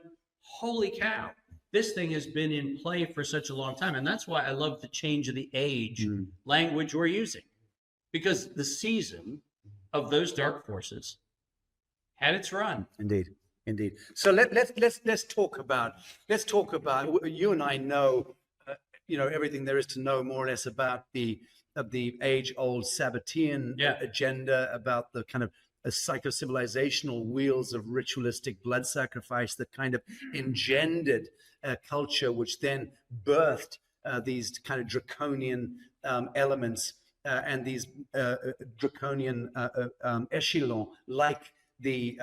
holy cow, this thing has been in play for such a long time. And that's why I love the change of the age language we're using. Because the season of those dark forces had its run. Indeed. So let's talk about you and I know everything there is to know more or less about the age-old Sabbatean agenda, about the kind of psycho-civilizational wheels of ritualistic blood sacrifice that kind of engendered a culture, which then birthed these kind of draconian elements and these draconian echelons, like the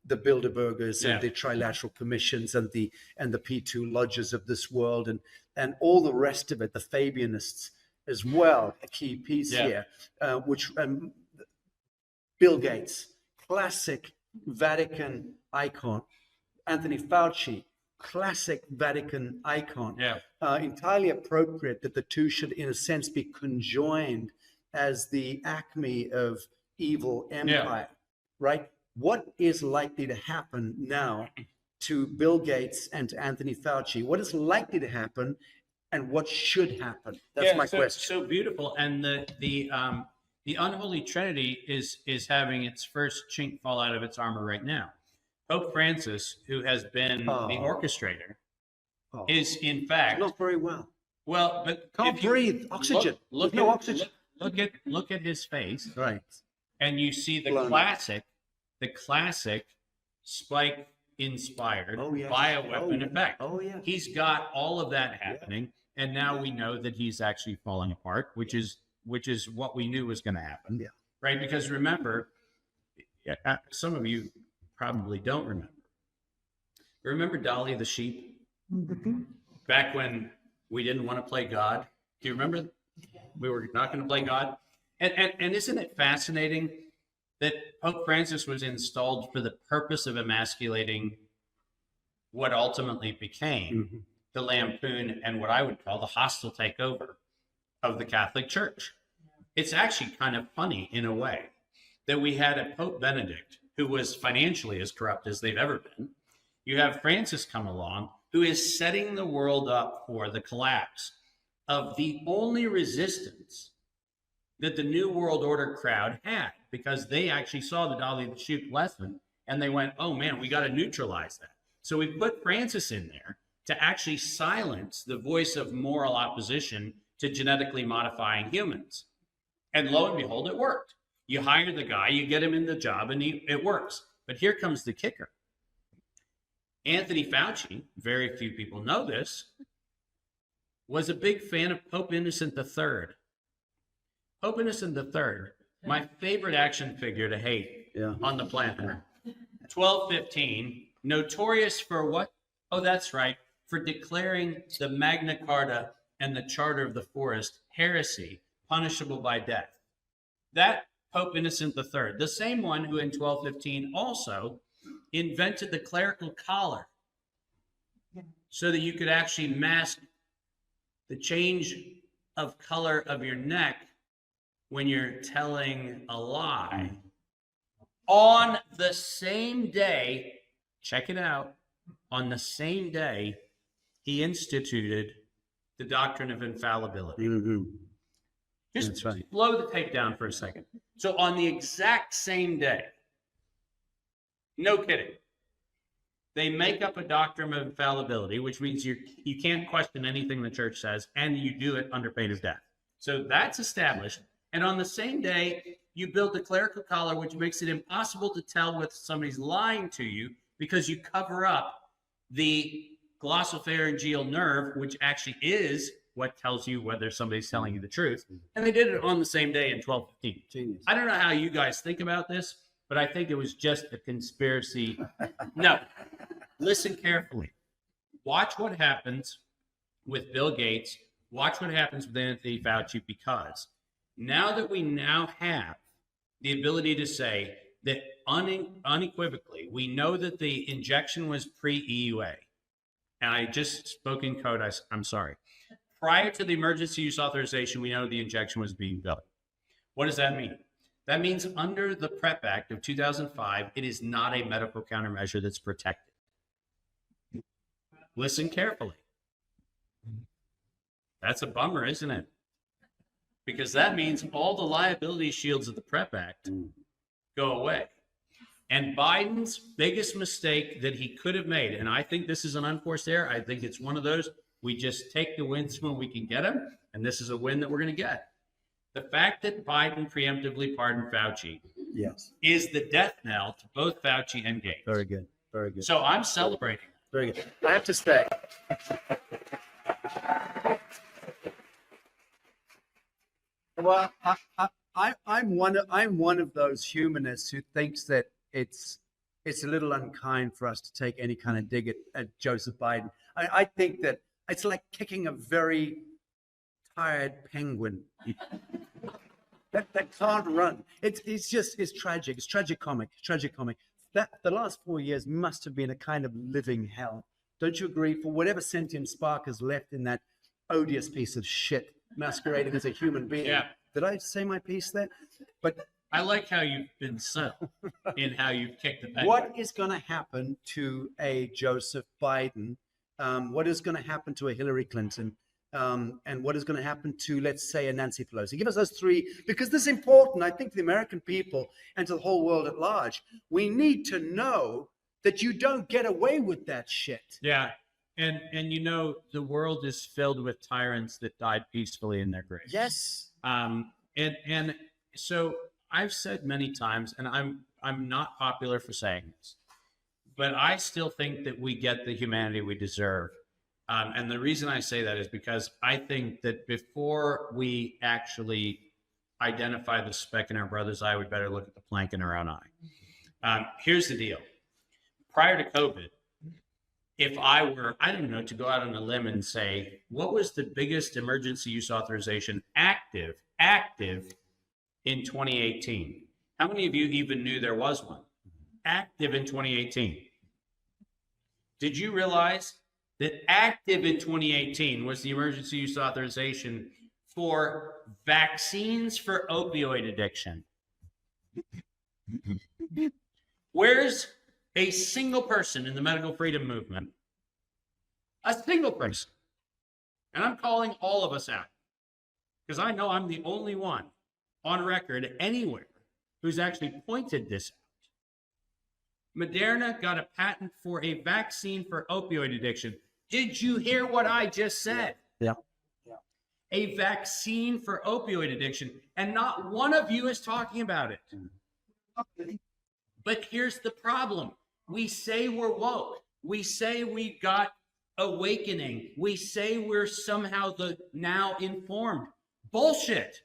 Bilderbergers and the Trilateral Commissions and the P2 lodges of this world and all the rest of it, the Fabianists as well, a key piece here, which Bill Gates, classic Vatican icon. Anthony Fauci, classic Vatican icon. Entirely appropriate that the two should, in a sense, be conjoined as the acme of evil empire, right? What is likely to happen now to Bill Gates and to Anthony Fauci? What is likely to happen, and what should happen? That's my question. So beautiful, and the unholy trinity is having its first chink fall out of its armor right now. Pope Francis, who has been the orchestrator, is in fact not very well. Well, but can't breathe. Oxygen. No oxygen. Look at his face, right? And you see the classic spike-inspired bioweapon effect. Oh yeah. He's got all of that happening, and now we know that he's actually falling apart, which is what we knew was going to happen. Yeah. Right? Because remember, some of you probably don't remember. Remember Dolly the sheep? Back when we didn't want to play God. Do you remember? We were not going to play God. And isn't it fascinating that Pope Francis was installed for the purpose of emasculating what ultimately became the lampoon and what I would call the hostile takeover of the Catholic Church? It's actually kind of funny in a way that we had a Pope Benedict who was financially as corrupt as they've ever been. You have Francis come along, who is setting the world up for the collapse of the only resistance that the New World Order crowd had, because they actually saw the Dolly the sheep lesson and they went, oh man, we got to neutralize that. So we put Francis in there to actually silence the voice of moral opposition to genetically modifying humans. And lo and behold, it worked. You hire the guy, you get him in the job, and it works. But here comes the kicker. Anthony Fauci, very few people know this, was a big fan of Pope Innocent III. Pope Innocent III, my favorite action figure to hate Yeah. on the planet. 1215, notorious for what? Oh, that's right, for declaring the Magna Carta and the Charter of the Forest heresy, punishable by death. That Pope Innocent III, the same one who in 1215 also invented the clerical collar so that you could actually mask the change of color of your neck when you're telling a lie. On the same day, check it out, on the same day, he instituted the doctrine of infallibility. Mm-hmm. Just That's right. slow the tape down for a second. So on the exact same day, no kidding, they make up a doctrine of infallibility, which means you can't question anything the church says, and you do it under pain of death. So that's established. And on the same day, you build the clerical collar, which makes it impossible to tell whether somebody's lying to you because you cover up the glossopharyngeal nerve, which actually is what tells you whether somebody's telling you the truth. And they did it on the same day in 1215. Genius. I don't know how you guys think about this, but I think it was just a conspiracy. No, listen carefully. Watch what happens with Bill Gates. Watch what happens with Anthony Fauci, because now that we now have the ability to say that unequivocally, we know that the injection was pre-EUA. And I just spoke in code. I'm sorry. Prior to the emergency use authorization, we know the injection was being done. What does that mean? That means under the PrEP Act of 2005, it is not a medical countermeasure that's protected. Listen carefully. That's a bummer, isn't it? Because that means all the liability shields of the PrEP Act go away. And Biden's biggest mistake that he could have made, and I think this is an unforced error, I think it's one of those, we just take the wins when we can get them, and this is a win that we're going to get. The fact that Biden preemptively pardoned Fauci Yes. is the death knell to both Fauci and Gates. Very good. Very good. So I'm celebrating. Very good. I have to say, well, I'm one of those humanists who thinks that it's a little unkind for us to take any kind of dig at Joseph Biden. I think that it's like kicking a very tired penguin that can't run. It's tragic. It's tragicomic. That the last 4 years must have been a kind of living hell. Don't you agree? For whatever sentient spark is left in that odious piece of shit masquerading as a human being. Yeah. Did I say my piece there? But I like how you've been subtle in how you've kicked the penguin. what is going to happen to a Joseph Biden? What is going to happen to a Hillary Clinton? And what is going to happen to, let's say, a Nancy Pelosi? Give us those three, because this is important, I think, to the American people and to the whole world at large. We need to know that you don't get away with that shit. Yeah. And you know, the world is filled with tyrants that died peacefully in their graves. Yes. And so I've said many times, and I'm not popular for saying this, but I still think that we get the humanity we deserve. And the reason I say that is because I think that before we actually identify the speck in our brother's eye, we better look at the plank in our own eye. Here's the deal. Prior to COVID, if I were, I don't know, to go out on a limb and say, what was the biggest emergency use authorization active in 2018? How many of you even knew there was one active in 2018? Did you realize that active in 2018 was the emergency use authorization for vaccines for opioid addiction? Where's a single person in the medical freedom movement? A single person. And I'm calling all of us out, because I know I'm the only one on record anywhere who's actually pointed this out. Moderna got a patent for a vaccine for opioid addiction. Did you hear what I just said? Yeah. A vaccine for opioid addiction. And not one of you is talking about it. But here's the problem. We say we're woke. We say we got awakening. We say we're somehow the now informed. Bullshit.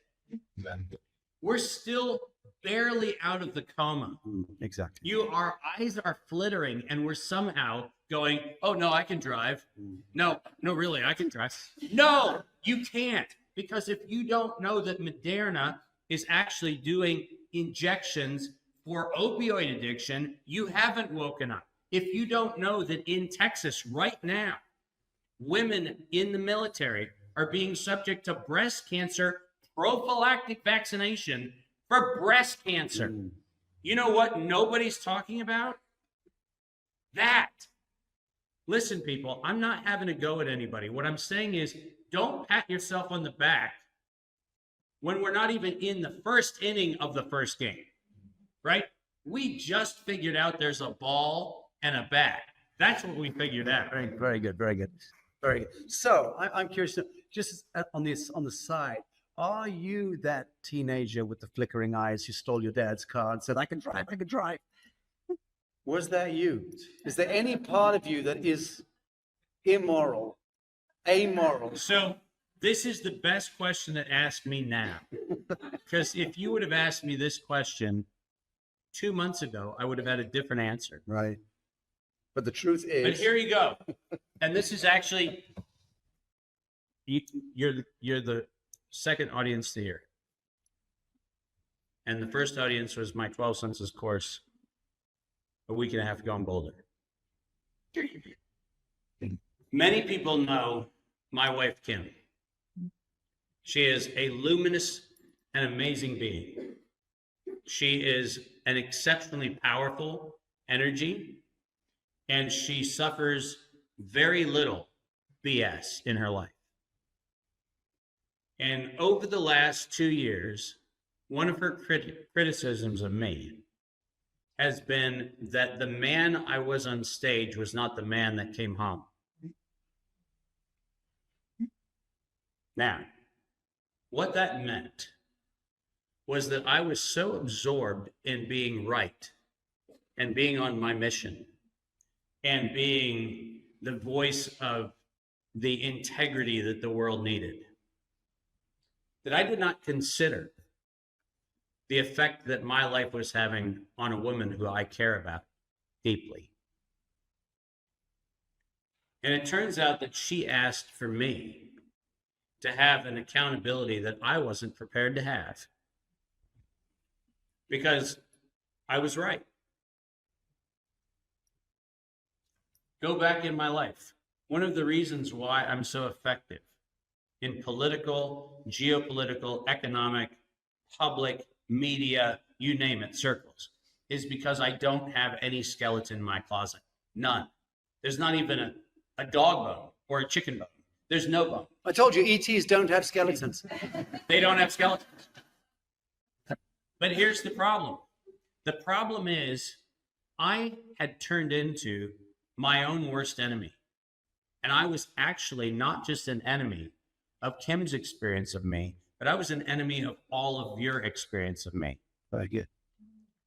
We're still barely out of the coma. Exactly. Our eyes are flittering, and we're somehow going, oh, no, I can drive. No, really, I can drive. No, you can't. Because if you don't know that Moderna is actually doing injections for opioid addiction, you haven't woken up. If you don't know that in Texas right now, women in the military are being subject to breast cancer prophylactic vaccination for breast cancer. You know what nobody's talking about? That. Listen, people, I'm not having a go at anybody. What I'm saying is, don't pat yourself on the back when we're not even in the first inning of the first game, right? We just figured out there's a ball and a bat. That's what we figured out. Very, very good. Very good. Very good. So I'm curious, just on the side, are you that teenager with the flickering eyes who stole your dad's car and said, I can drive, I can drive? Was that you? Is there any part of you that is immoral, amoral? So this is the best question to ask me now. Because if you would have asked me this question 2 months ago, I would have had a different answer. Right. But the truth is... But here you go. And this is actually... You're the second audience to hear. And the first audience was my 12 Senses course a week and a half ago in Boulder. Many people know my wife, Kim. She is a luminous and amazing being. She is an exceptionally powerful energy, and she suffers very little BS in her life. And over the last 2 years, one of her criticisms of me has been that the man I was on stage was not the man that came home. Now, what that meant was that I was so absorbed in being right and being on my mission and being the voice of the integrity that the world needed, that I did not consider the effect that my life was having on a woman who I care about deeply. And it turns out that she asked for me to have an accountability that I wasn't prepared to have, because I was right. Go back in my life. One of the reasons why I'm so effective in political, geopolitical, economic, public, media, you name it, circles, is because I don't have any skeleton in my closet. None. There's not even a dog bone or a chicken bone. There's no bone. I told you, ETs don't have skeletons. They don't have skeletons. But here's the problem. The problem is I had turned into my own worst enemy. And I was actually not just an enemy of Kim's experience of me, but I was an enemy of all of your experience of me. Very good.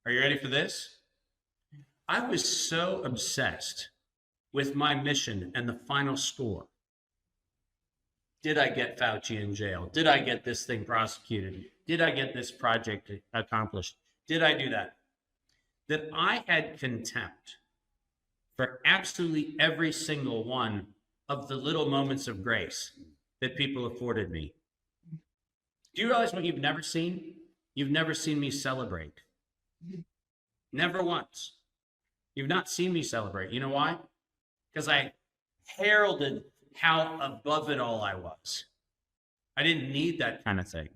Are you ready for this? I was so obsessed with my mission and the final score. Did I get Fauci in jail? Did I get this thing prosecuted? Did I get this project accomplished? Did I do that? That I had contempt for absolutely every single one of the little moments of grace that people afforded me. Do you realize what you've never seen? You've never seen me celebrate. Never once. You've not seen me celebrate. You know why? Because I heralded how above it all I was. I didn't need that kind of thing.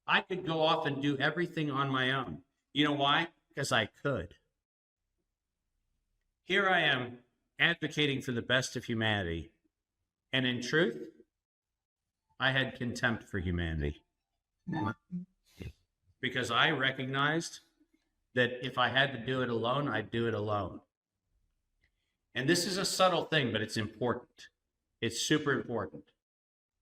I could go off and do everything on my own. You know why? Because I could. Here I am advocating for the best of humanity. And in truth, I had contempt for humanity. Because I recognized that if I had to do it alone, I'd do it alone. And this is a subtle thing, but it's important. It's super important.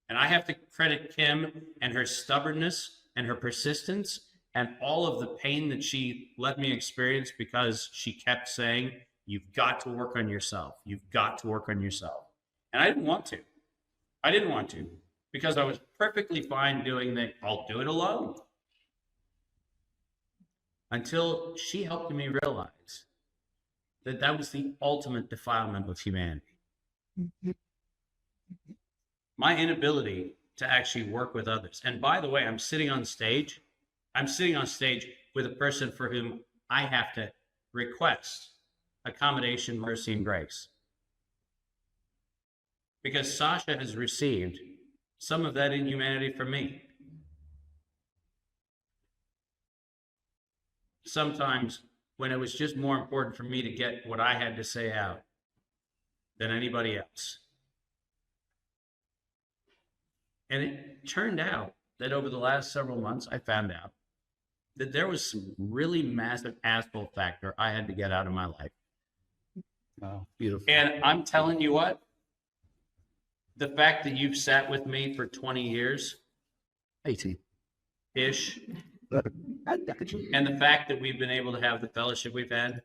And I have to credit Kim and her stubbornness and her persistence and all of the pain that she let me experience, because she kept saying, you've got to work on yourself. You've got to work on yourself. And I didn't want to. I didn't want to, because I was perfectly fine doing that. I'll do it alone. until she helped me realize that that was the ultimate defilement of humanity. My inability to actually work with others. And by the way, I'm sitting on stage with a person for whom I have to request accommodation, mercy, and grace. Because Sacha has received some of that inhumanity from me. Sometimes when it was just more important for me to get what I had to say out than anybody else. And it turned out that over the last several months, I found out that there was some really massive asshole factor I had to get out of my life. Wow, beautiful. And I'm telling you what, the fact that you've sat with me for 20 years 18-ish, and the fact that we've been able to have the fellowship we've had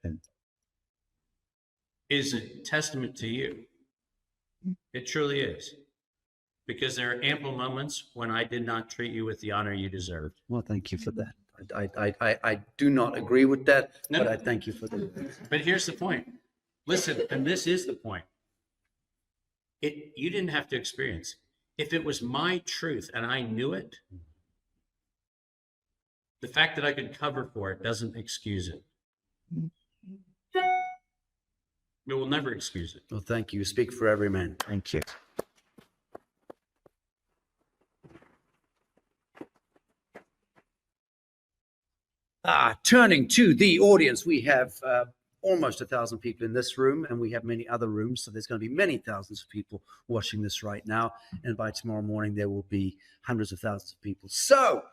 is a testament to you. It truly is. Because there are ample moments when I did not treat you with the honor you deserved. Well, thank you for that. I do not agree with that, No. but I thank you for that. But here's the point. Listen, and this is the point. You didn't have to experience it. If it was my truth and I knew it, the fact that I could cover for it doesn't excuse it. It will never excuse it. Well, thank you. Speak for every man. Thank you. Turning to the audience, we have almost 1,000 people in this room, and we have many other rooms. So there's going to be many thousands of people watching this right now. And by tomorrow morning, there will be hundreds of thousands of people. So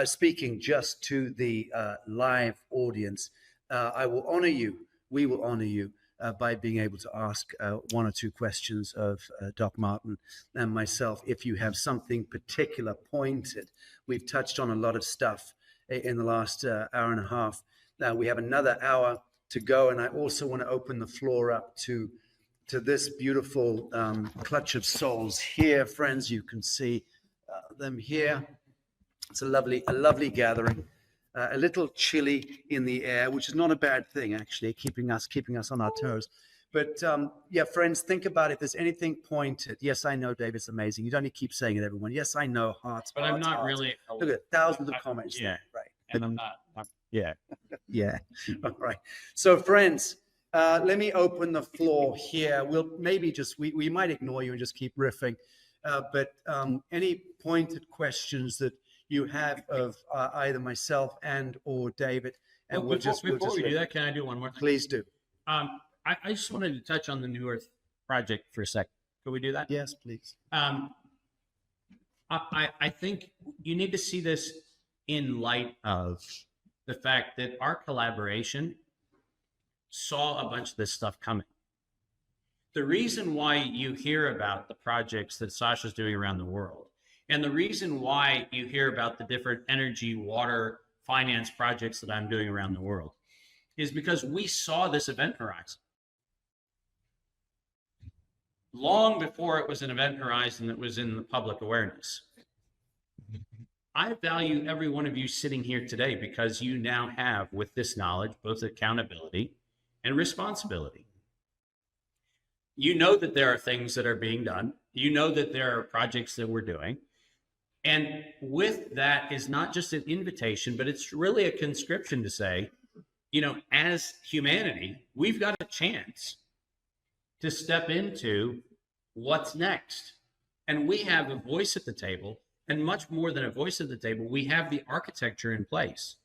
speaking just to the live audience, I will honor you. We will honor you by being able to ask one or two questions of Doc Martin and myself. If you have something particular pointed, we've touched on a lot of stuff in the last hour and a half. Now we have another hour to go, and I also want to open the floor up to this beautiful clutch of souls here, friends. You can see them here. It's a lovely gathering. A little chilly in the air, which is not a bad thing, actually, keeping us on our toes. But yeah, friends, think about it. If there's anything pointed. Yes, I know, Dave, it's amazing. You don't need to keep saying it, everyone. Yes, I know, hearts. But hearts, I'm not hearts. really. Look at thousands of comments. Yeah. There, right. And I'm not. Yeah. Yeah. All right. So, friends, let me open the floor here. We'll maybe just we might ignore you and just keep riffing. But any pointed questions that you have of either myself and or David, and Well, before we do that, can I do one more thing? Please do. I just wanted to touch on the New Earth project for a second. Could we do that? Yes, please. I think you need to see this in light of the fact that our collaboration saw a bunch of this stuff coming. The reason why you hear about the projects that Sacha's doing around the world, and the reason why you hear about the different energy, water, finance projects that I'm doing around the world, is because we saw this event horizon. Long before it was an event horizon that was in the public awareness. I value every one of you sitting here today because you now have, with this knowledge, both accountability and responsibility. You know that there are things that are being done. You know that there are projects that we're doing. And with that is not just an invitation, but it's really a conscription to say, you know, as humanity, we've got a chance to step into what's next. And we have a voice at the table, and much more than a voice at the table, we have the architecture in place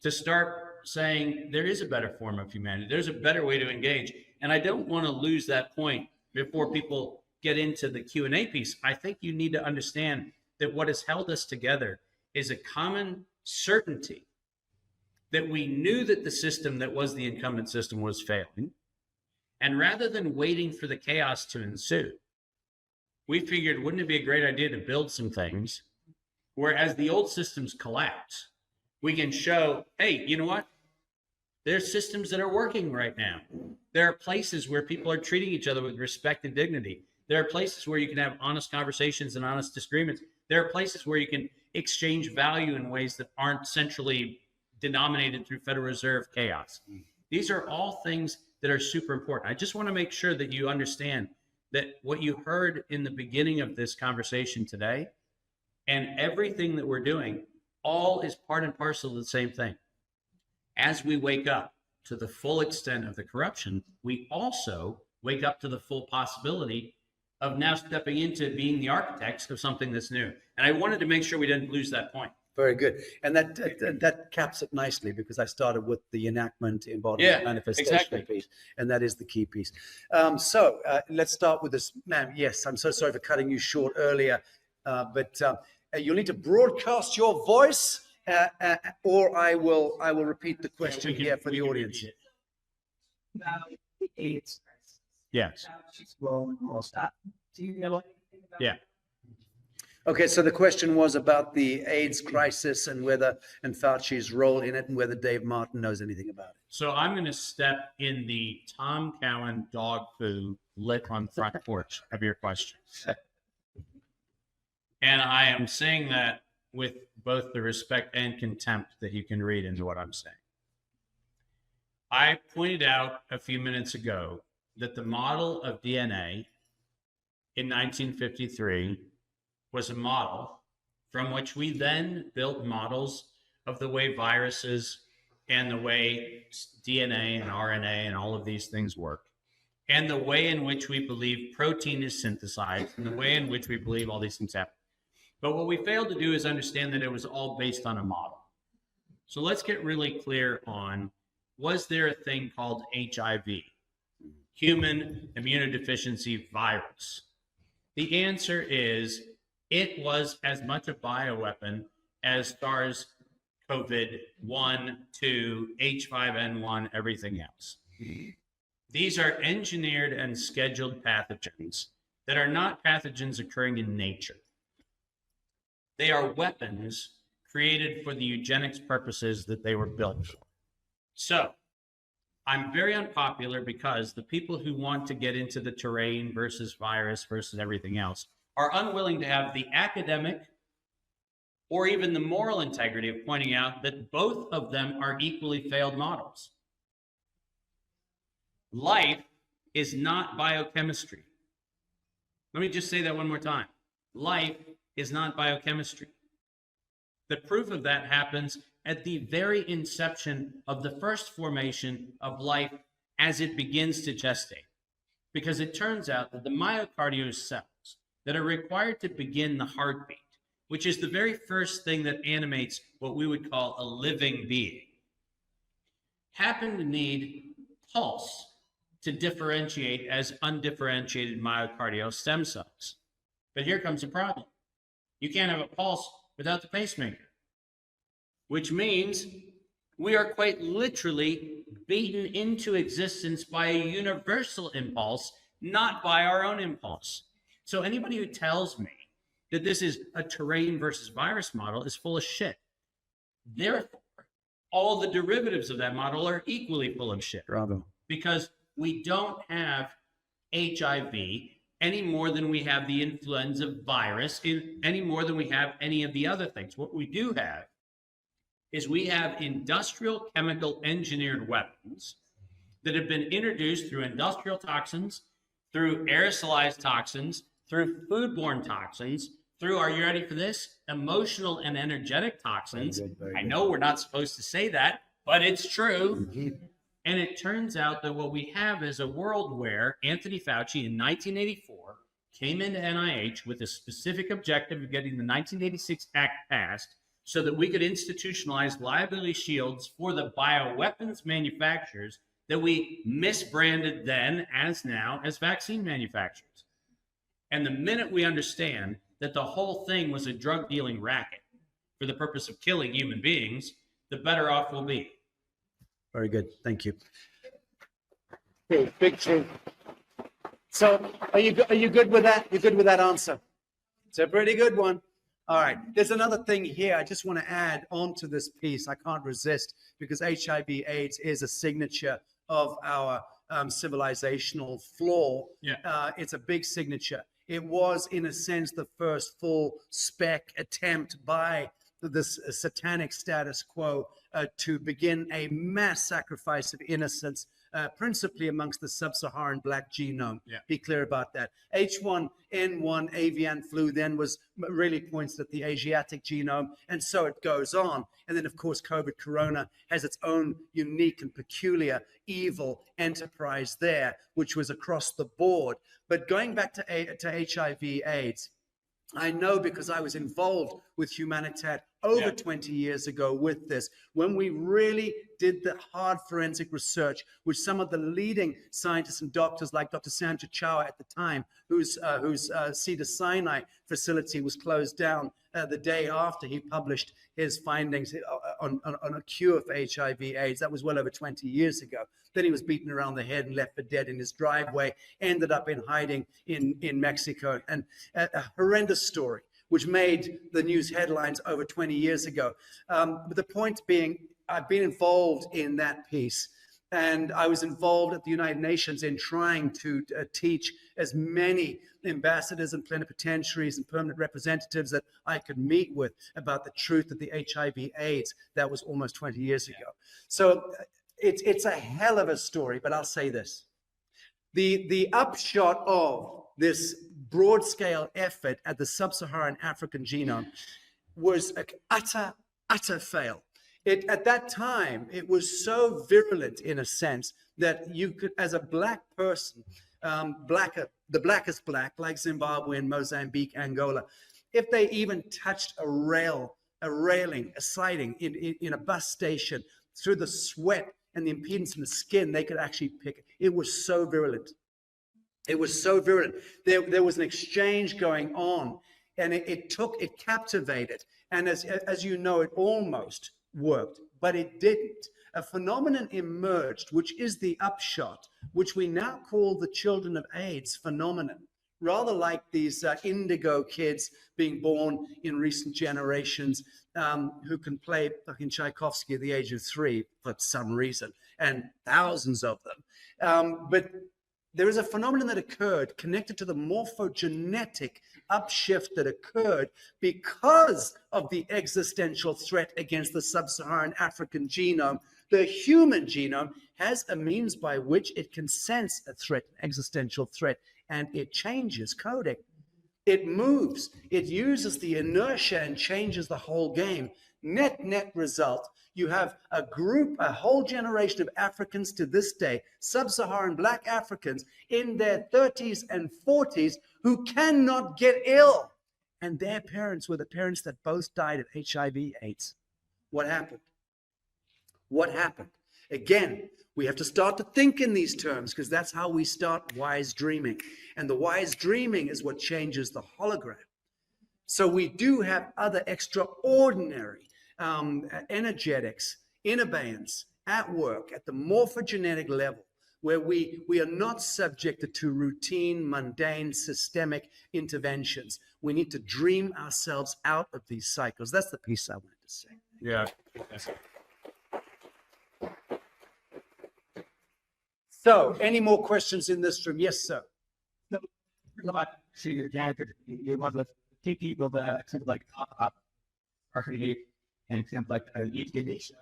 to start saying there is a better form of humanity. There's a better way to engage. And I don't want to lose that point before people get into the Q&A piece. I think you need to understand that what has held us together is a common certainty that we knew that the system that was the incumbent system was failing. And rather than waiting for the chaos to ensue, we figured, wouldn't it be a great idea to build some things where as the old systems collapse, we can show, hey, you know what? There's systems that are working right now. There are places where people are treating each other with respect and dignity. There are places where you can have honest conversations and honest disagreements. There are places where you can exchange value in ways that aren't centrally denominated through Federal Reserve chaos. These are all things that are super important. I just want to make sure that you understand that what you heard in the beginning of this conversation today and everything that we're doing all is part and parcel of the same thing. As we wake up to the full extent of the corruption, we also wake up to the full possibility of now stepping into being the architects of something that's new. And I wanted to make sure we didn't lose that point. Very good. And that caps it nicely, because I started with the enactment, embodiment, manifestation exactly. piece, and that is the key piece. So let's start with this. Ma'am, yes, I'm so sorry for cutting you short earlier, but you'll need to broadcast your voice, or I will repeat the question here for the audience. Yes. Yeah. Okay, so the question was about the AIDS crisis and Fauci's role in it, and whether Dave Martin knows anything about it. So I'm going to step in the Tom Cowan dog poo lit on front porch of your question. And I am saying that with both the respect and contempt that you can read into what I'm saying. I pointed out a few minutes ago that the model of DNA in 1953 was a model from which we then built models of the way viruses and the way DNA and RNA and all of these things work, and the way in which we believe protein is synthesized, and the way in which we believe all these things happen. But what we failed to do is understand that it was all based on a model. So let's get really clear on, was there a thing called HIV, human immunodeficiency virus? The answer is, it was as much a bioweapon as SARS-CoV-1, 2, H5N1, everything else. These are engineered and scheduled pathogens that are not pathogens occurring in nature. They are weapons created for the eugenics purposes that they were built for. So I'm very unpopular because the people who want to get into the terrain versus virus versus everything else are unwilling to have the academic or even the moral integrity of pointing out that both of them are equally failed models. Life is not biochemistry. Let me just say that one more time. Life is not biochemistry. The proof of that happens at the very inception of the first formation of life as it begins to gestate. Because it turns out that the myocardial cells that are required to begin the heartbeat, which is the very first thing that animates what we would call a living being, happen to need pulse to differentiate as undifferentiated myocardial stem cells. But here comes the problem. You can't have a pulse without the pacemaker, which means we are quite literally beaten into existence by a universal impulse, not by our own impulse. So anybody who tells me that this is a terrain versus virus model is full of shit. Therefore, all the derivatives of that model are equally full of shit. Bravo. Because we don't have HIV any more than we have the influenza virus, any more than we have any of the other things. What we do have is we have industrial chemical engineered weapons that have been introduced through industrial toxins, through aerosolized toxins, through foodborne toxins, through, are you ready for this? Emotional and energetic toxins. Very good. I know we're not supposed to say that, but it's true. Mm-hmm. And it turns out that what we have is a world where Anthony Fauci in 1984 came into NIH with a specific objective of getting the 1986 Act passed so that we could institutionalize liability shields for the bioweapons manufacturers that we misbranded then as now as vaccine manufacturers. And the minute we understand that the whole thing was a drug dealing racket for the purpose of killing human beings, the better off we'll be. Very good. Thank you. Okay, big two. So are you good with that? You're good with that answer? It's a pretty good one. All right. There's another thing here I just want to add on to this piece. I can't resist, because HIV/AIDS is a signature of our civilizational flaw. Yeah. It's a big signature. It was, in a sense, the first full spec attempt by this satanic status quo to begin a mass sacrifice of innocents, principally amongst the sub-Saharan black genome. Yeah. Be clear about that. H1N1 avian flu then was really points at the Asiatic genome, and so it goes on. And then, of course, COVID corona has its own unique and peculiar evil enterprise there, which was across the board. But going back to HIV/AIDS, I know because I was involved with Humanitat over 20 years ago with this, when we really did the hard forensic research, which some of the leading scientists and doctors like Dr. Sandra Chow at the time, whose Cedars-Sinai facility was closed down the day after he published his findings on a cure for HIV/AIDS. That was well over 20 years ago. Then he was beaten around the head and left for dead in his driveway, ended up in hiding in Mexico. And a horrendous story, which made the news headlines over 20 years ago. But the point being, I've been involved in that piece. And I was involved at the United Nations in trying to teach as many ambassadors and plenipotentiaries and permanent representatives that I could meet with about the truth of the HIV/AIDS. That was almost 20 years ago. So it's a hell of a story, but I'll say this. The upshot of this broad-scale effort at the sub-Saharan African genome was an utter fail. At that time, it was so virulent in a sense that you could, as a black person, the blackest black, like Zimbabwe and Mozambique, Angola, if they even touched a railing, a siding in a bus station, through the sweat and the impedance in the skin, they could actually pick it. It was so virulent. It was so virulent. There was an exchange going on, and it captivated. And as you know, it almost worked, but it didn't. A phenomenon emerged, which is the upshot, which we now call the children of AIDS phenomenon. Rather like these indigo kids being born in recent generations who can play fucking Tchaikovsky at the age of 3 for some reason, and thousands of them. But there is a phenomenon that occurred connected to the morphogenetic upshift that occurred because of the existential threat against the sub-Saharan African genome. The human genome has a means by which it can sense a threat, existential threat, and it changes coding. It moves. It uses the inertia and changes the whole game. Net result, you have a whole generation of Africans to this day, sub-Saharan black Africans in their 30s and 40s who cannot get ill. And their parents were the parents that both died of HIV/AIDS. What happened? What happened? Again, we have to start to think in these terms because that's how we start wise dreaming. And the wise dreaming is what changes the hologram. So we do have other extraordinary energetics, innovations at work at the morphogenetic level, where we are not subjected to routine, mundane, systemic interventions. We need to dream ourselves out of these cycles. That's the piece I wanted to say. Yeah. So, any more questions in this room? Yes, sir. So, your dad, you want to take people that kind of like archetype and kind of like each nation,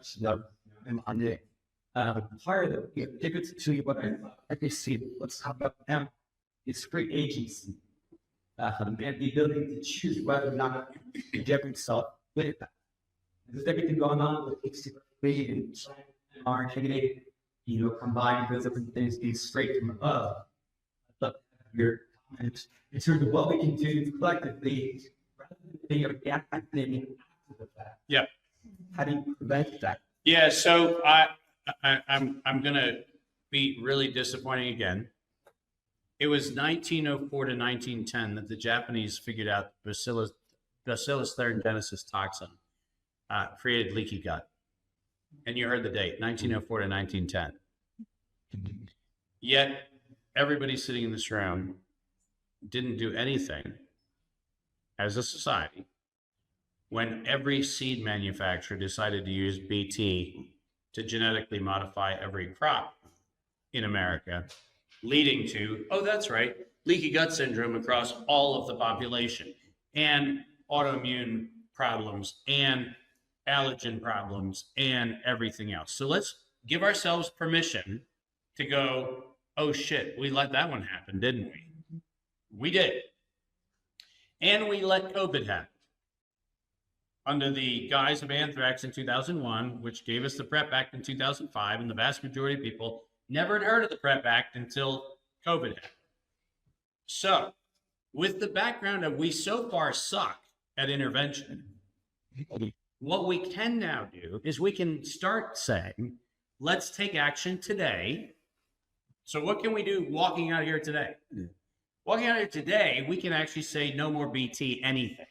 and on the part of the tickets to what I see, let's talk about them. It's free agency and the ability to choose whether or not to inject yourself with that. There's everything going on with HCP and RNA, combined with different things being straight from above. But your comments in terms of what we can do collectively rather than being reacting after the fact. Yeah. How do you prevent that? Yeah. So I'm gonna be really disappointing again. It was 1904 to 1910 that the Japanese figured out Bacillus thuringiensis toxin created leaky gut. And you heard the date, 1904 to 1910. Yet everybody sitting in this room didn't do anything as a society when every seed manufacturer decided to use BT to genetically modify every crop in America, leading to, oh, that's right, leaky gut syndrome across all of the population and autoimmune problems and allergen problems and everything else. So let's give ourselves permission to go, oh shit, we let that one happen, didn't we? We did. And we let COVID happen under the guise of anthrax in 2001, which gave us the PrEP Act in 2005. And the vast majority of people never had heard of the PrEP Act until COVID happened. So with the background of we so far suck at intervention, what we can now do is we can start saying, let's take action today. So what can we do walking out here today? Walking out here today, we can actually say no more BT anything.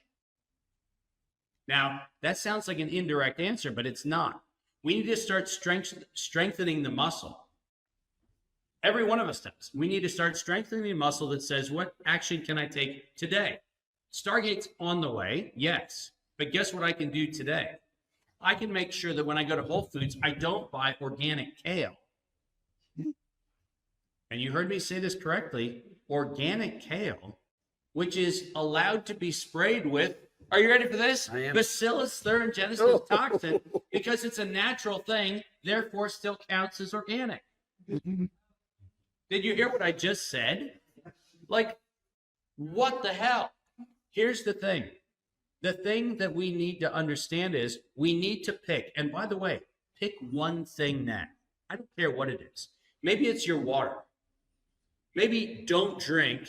Now, that sounds like an indirect answer, but it's not. We need to start strengthening the muscle. Every one of us does. We need to start strengthening the muscle that says, what action can I take today? Stargate's on the way, yes. But guess what I can do today? I can make sure that when I go to Whole Foods, I don't buy organic kale. And you heard me say this correctly, organic kale, which is allowed to be sprayed with, are you ready for this? I am. Bacillus thuringiensis toxin, because it's a natural thing, therefore still counts as organic. Did you hear what I just said? Like, what the hell? Here's the thing. The thing that we need to understand is we need to pick, and by the way, pick one thing now. I don't care what it is. Maybe it's your water. Maybe don't drink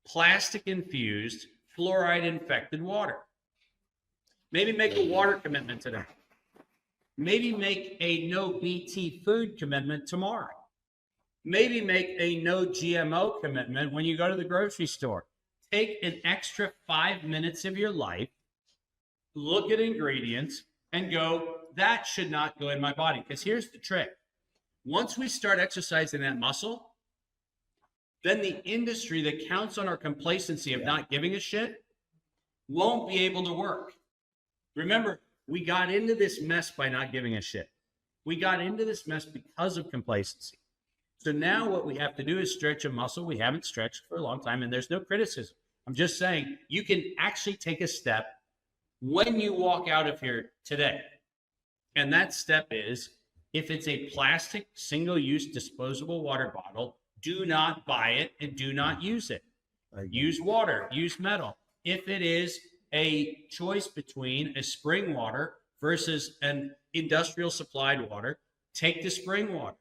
plastic-infused, fluoride-infected water. Maybe make a water commitment today. Maybe make a no BT food commitment tomorrow. Maybe make a no GMO commitment when you go to the grocery store. Take an extra 5 minutes of your life, look at ingredients, and go, that should not go in my body. Because here's the trick. Once we start exercising that muscle, then the industry that counts on our complacency of not giving a shit won't be able to work. Remember, we got into this mess by not giving a shit. We got into this mess because of complacency. So now what we have to do is stretch a muscle we haven't stretched for a long time, and there's no criticism. I'm just saying you can actually take a step when you walk out of here today. And that step is, if it's a plastic, single-use, disposable water bottle, do not buy it and do not use it. Use water, use metal. If it is a choice between a spring water versus an industrial supplied water, take the spring water.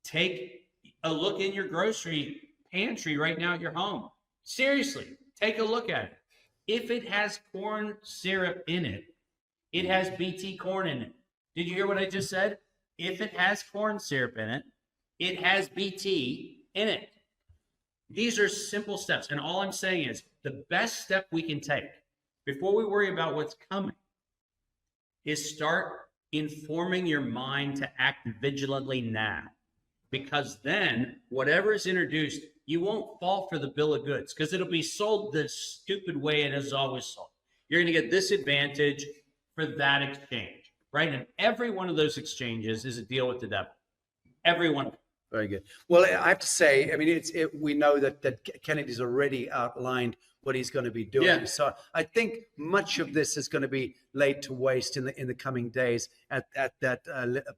Take a look in your grocery pantry right now at your home. Seriously, take a look at it. If it has corn syrup in it, it has BT corn in it. Did you hear what I just said? If it has corn syrup in it, it has BT in it. These are simple steps. And all I'm saying is the best step we can take before we worry about what's coming is start informing your mind to act vigilantly now. Because then whatever is introduced, you won't fall for the bill of goods because it'll be sold the stupid way it is always sold. You're going to get this advantage for that exchange, right? And every one of those exchanges is a deal with the devil. Every one of them. Very good. Well, I have to say, I mean, we know that Kennedy's already outlined what he's going to be doing. Yeah. So I think much of this is going to be laid to waste in the coming days at that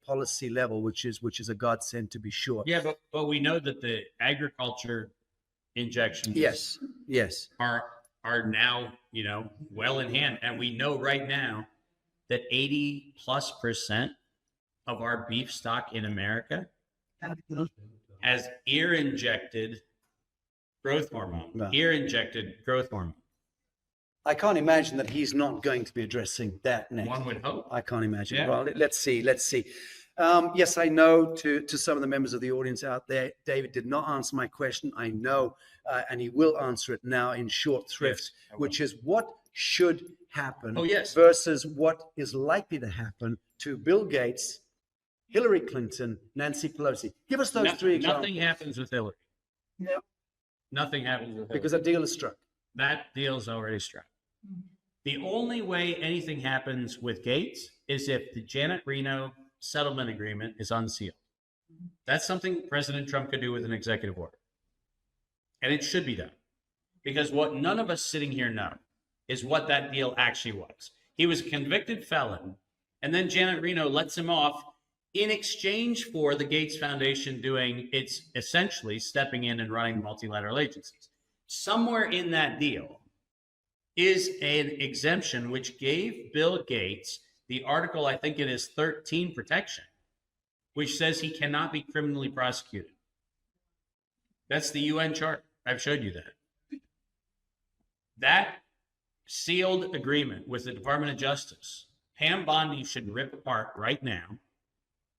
policy level, which is a godsend to be sure. Yeah, but we know that the agriculture injections yes are now, well in hand. And we know right now that 80+% of our beef stock in America has ear-injected growth hormone. No. Ear-injected growth hormone. I can't imagine that he's not going to be addressing that next. One would hope. I can't imagine. Yeah. Well, let's see. Yes, I know to some of the members of the audience out there, David did not answer my question. I know, and he will answer it now in short thrifts, Yes, I will. which is what should happen yes. versus what is likely to happen to Bill Gates, Hillary Clinton, Nancy Pelosi. Give us those three examples. Nothing happens with Hillary. Yep. Nothing happens with Hillary. Because that deal is struck. That deal's already struck. The only way anything happens with Gates is if the Janet Reno settlement agreement is unsealed. That's something President Trump could do with an executive order. And it should be done. Because what none of us sitting here know is what that deal actually was. He was a convicted felon, and then Janet Reno lets him off in exchange for the Gates Foundation doing its essentially stepping in and running multilateral agencies. Somewhere in that deal is an exemption which gave Bill Gates the article, I think it is 13 protection, which says he cannot be criminally prosecuted. That's the UN chart. I've showed you that. That sealed agreement with the Department of Justice, Pam Bondi should rip apart right now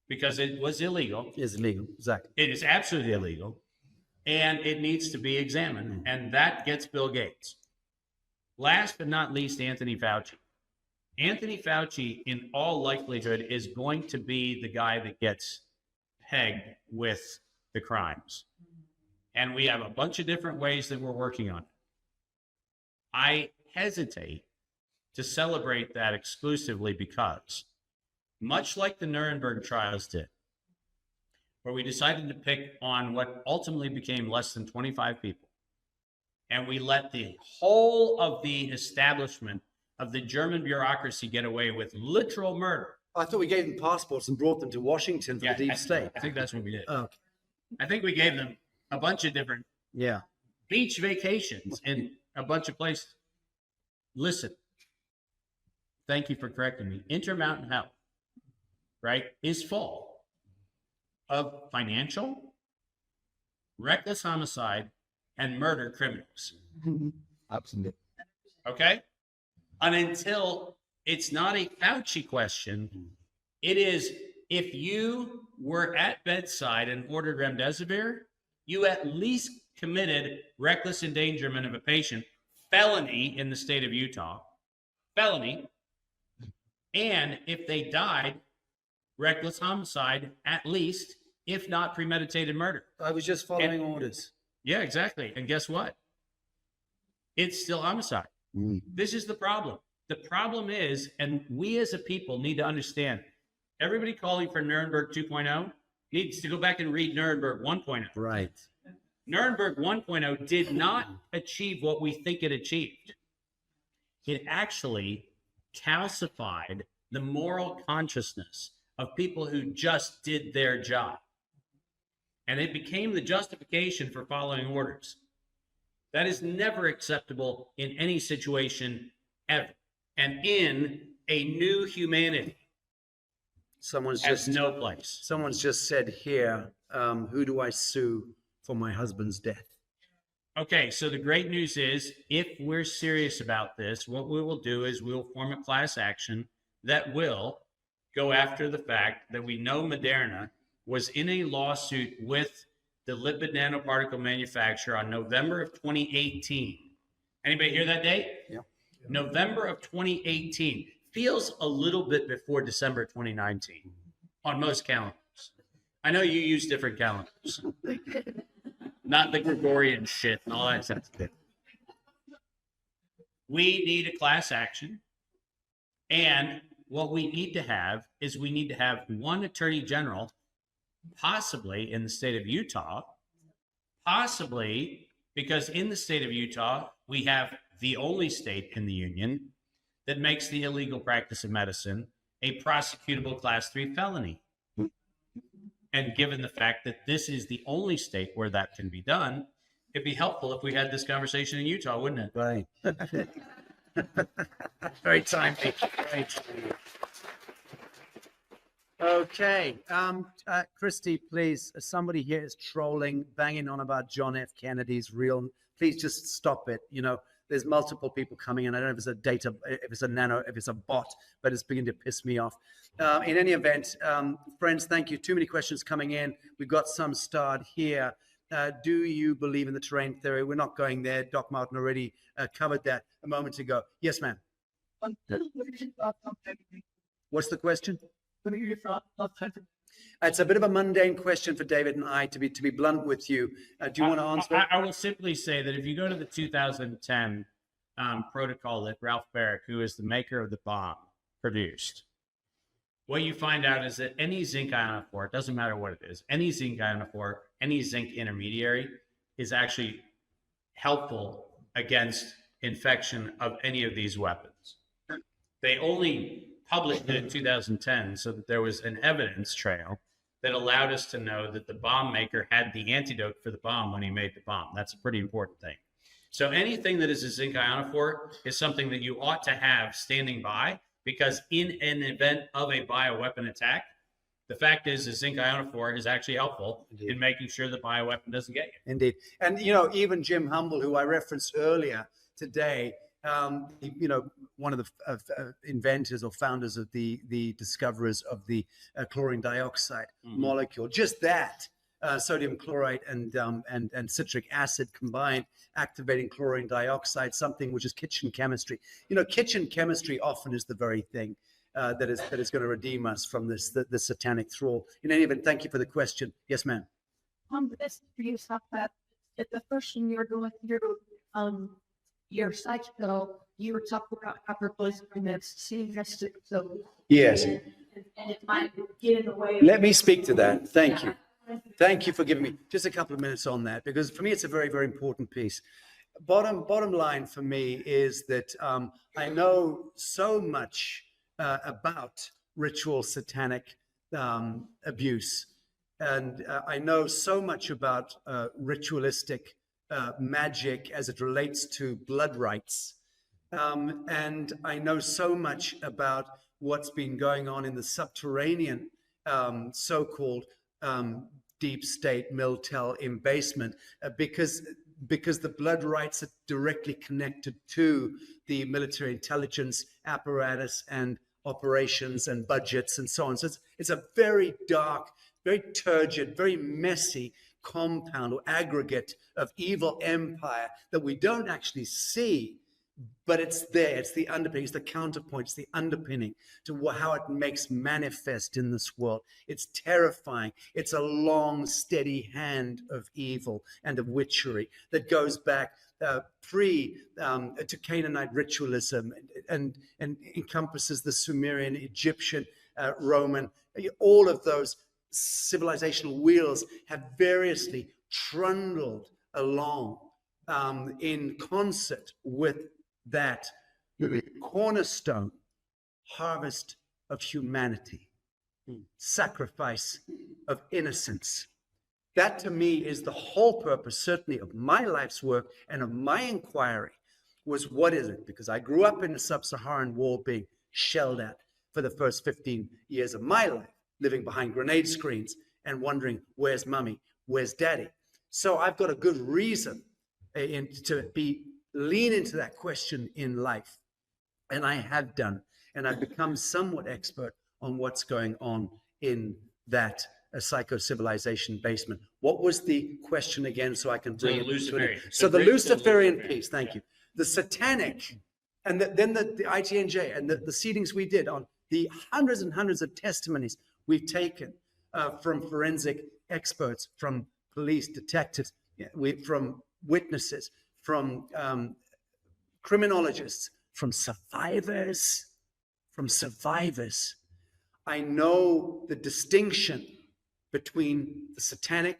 because it was illegal. It's illegal, exactly. It is absolutely illegal, and it needs to be examined, and that gets Bill Gates. Last but not least, Anthony Fauci. Anthony Fauci, in all likelihood, is going to be the guy that gets pegged with the crimes. And we have a bunch of different ways that we're working on it. I hesitate to celebrate that exclusively because, much like the Nuremberg trials did, where we decided to pick on what ultimately became less than 25 people, and we let the whole of the establishment of the German bureaucracy get away with literal murder. I thought we gave them passports and brought them to Washington for the deep state. I think that's what we did. Oh, okay. I think we gave them a bunch of different Yeah. beach vacations in a bunch of places. Listen, thank you for correcting me. Intermountain Health, right, is full of financial, reckless homicide, and murder criminals. Absolutely. Okay? And until it's not a Fauci question, it is if you were at bedside and ordered remdesivir, you at least committed reckless endangerment of a patient, felony in the state of Utah, felony. And if they died, reckless homicide, at least, if not premeditated murder. I was just following orders. Yeah, exactly. And guess what? It's still homicide. This is the problem. The problem is, and we as a people need to understand, everybody calling for Nuremberg 2.0 needs to go back and read Nuremberg 1.0. Right. Nuremberg 1.0 did not achieve what we think it achieved. It actually calcified the moral consciousness of people who just did their job. And it became the justification for following orders. That is never acceptable in any situation ever. And in a new humanity, Someone's has just no place. someone's just said here, who do I sue for my husband's death? Okay, so the great news is, if we're serious about this, what we will do is we'll form a class action that will go after the fact that we know Moderna was in a lawsuit with the lipid nanoparticle manufacturer on November of 2018. Anybody hear that date? Yeah. November of 2018. Feels a little bit before December 2019 on most calendars. I know you use different calendars. Not the Gregorian shit and all that stuff. We need a class action. And what we need to have is we need to have one attorney general, possibly in the state of Utah, possibly because in the state of Utah, we have the only state in the union that makes the illegal practice of medicine a prosecutable class 3 felony. And given the fact that this is the only state where that can be done, it'd be helpful if we had this conversation in Utah, wouldn't it? Right. Very timely. Very timely. Okay. Christy, please, somebody here is trolling, banging on about John F. Kennedy's real. Please just stop it. You know, there's multiple people coming in. I don't know if it's a data, if it's a nano, if it's a bot, but it's beginning to piss me off. In any event, friends, thank you. Too many questions coming in. We've got some starred here. Do you believe in the terrain theory? We're not going there. Doc Martin already covered that a moment ago. Yes, ma'am. What's the question? It's a bit of a mundane question for David and I, to be blunt with you. Do you want to answer it? I will simply say that if you go to the 2010 protocol that Ralph Baric, who is the maker of the bomb, produced, what you find out is that any zinc ionophore, it doesn't matter what it is, any zinc ionophore, any zinc intermediary is actually helpful against infection of any of these weapons. They only published it in 2010 so that there was an evidence trail that allowed us to know that the bomb maker had the antidote for the bomb when he made the bomb. That's a pretty important thing. So anything that is a zinc ionophore is something that you ought to have standing by, because in an event of a bioweapon attack, the fact is the zinc ionophore is actually helpful in making sure the bioweapon doesn't get you. Indeed. And, even Jim Humble, who I referenced earlier today, one of the inventors or founders of the discoverers of the chlorine dioxide molecule, just that sodium chloride and citric acid combined, activating chlorine dioxide, something which is kitchen chemistry. Kitchen chemistry often is the very thing that is going to redeem us from the satanic thrall. In any event, thank you for the question. Yes, ma'am. This you talk that at the first thing you're going through your cycle, you were talking about hyperglycemia that's synergistic. So Yes. and it might get in the way. Let me speak to that. Thank you. Thank you for giving me just a couple of minutes on that, because for me it's a very, very important piece. Bottom line for me is that I know so much about ritual satanic abuse, and I know so much about ritualistic magic as it relates to blood rites, and I know so much about what's been going on in the subterranean so-called deep state Miltel embasement, because the blood rights are directly connected to the military intelligence apparatus and operations and budgets and so on. So it's a very dark, very turgid, very messy compound or aggregate of evil empire that we don't actually see, but it's there. It's the underpinning, it's the counterpoint, it's the underpinning to how it makes manifest in this world. It's terrifying. It's a long, steady hand of evil and of witchery that goes back to Canaanite ritualism and encompasses the Sumerian, Egyptian, Roman. All of those civilizational wheels have variously trundled along in concert with that cornerstone harvest of humanity, sacrifice of innocence. That to me is the whole purpose, certainly, of my life's work and of my inquiry, was what is it? Because I grew up in the sub-Saharan war being shelled at for the first 15 years of my life, living behind grenade screens and wondering, where's mommy? Where's daddy? So I've got a good reason to lean into that question in life. And I have done. And I've become somewhat expert on what's going on in that psycho-civilization basement. What was the question again, so I can bring it to an end? So the Luciferian piece, thank you. The satanic, and then the ITNJ, and the seedings we did on the hundreds and hundreds of testimonies we've taken from forensic experts, from police, detectives, from witnesses, from criminologists, from survivors. I know the distinction between the satanic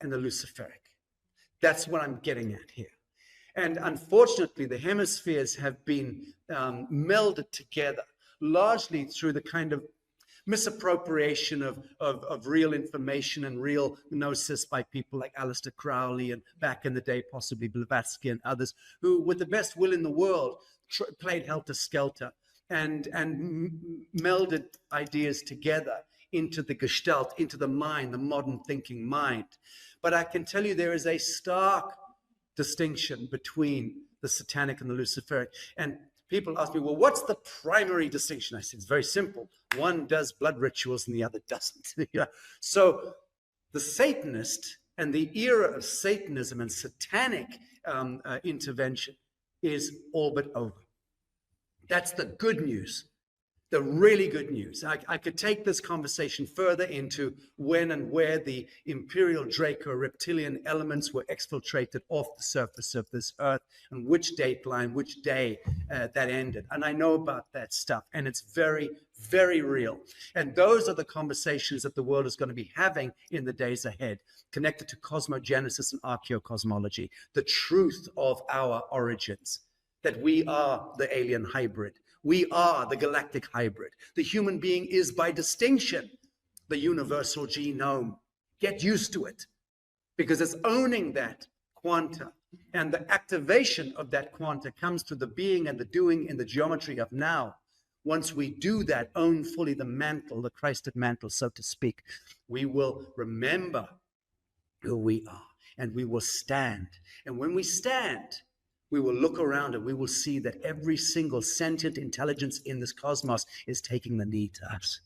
and the Luciferic. That's what I'm getting at here. And unfortunately, the hemispheres have been melded together, largely through the kind of misappropriation of real information and real gnosis by people like Aleister Crowley and back in the day, possibly Blavatsky and others, who, with the best will in the world, played helter-skelter and melded ideas together into the gestalt, into the mind, the modern thinking mind. But I can tell you there is a stark distinction between the satanic and the Luciferic. And people ask me, well, what's the primary distinction? I said, it's very simple. One does blood rituals and the other doesn't. So the Satanist and the era of Satanism and satanic intervention is all but over. That's the good news. The really good news. I could take this conversation further into when and where the imperial Draco reptilian elements were exfiltrated off the surface of this earth, and which dateline, which day that ended. And I know about that stuff, and it's very, very real. And those are the conversations that the world is going to be having in the days ahead, connected to cosmogenesis and archaeocosmology, the truth of our origins. that we are the alien hybrid. We are the galactic hybrid. The human being is by distinction the universal genome. Get used to it, because it's owning that quanta, and the activation of that quanta comes to the being and the doing in the geometry of now. Once we do that, own fully the mantle, the Christed mantle, so to speak, we will remember who we are, and we will stand. And when we stand, we will look around and we will see that every single sentient intelligence in this cosmos is taking the knee to us.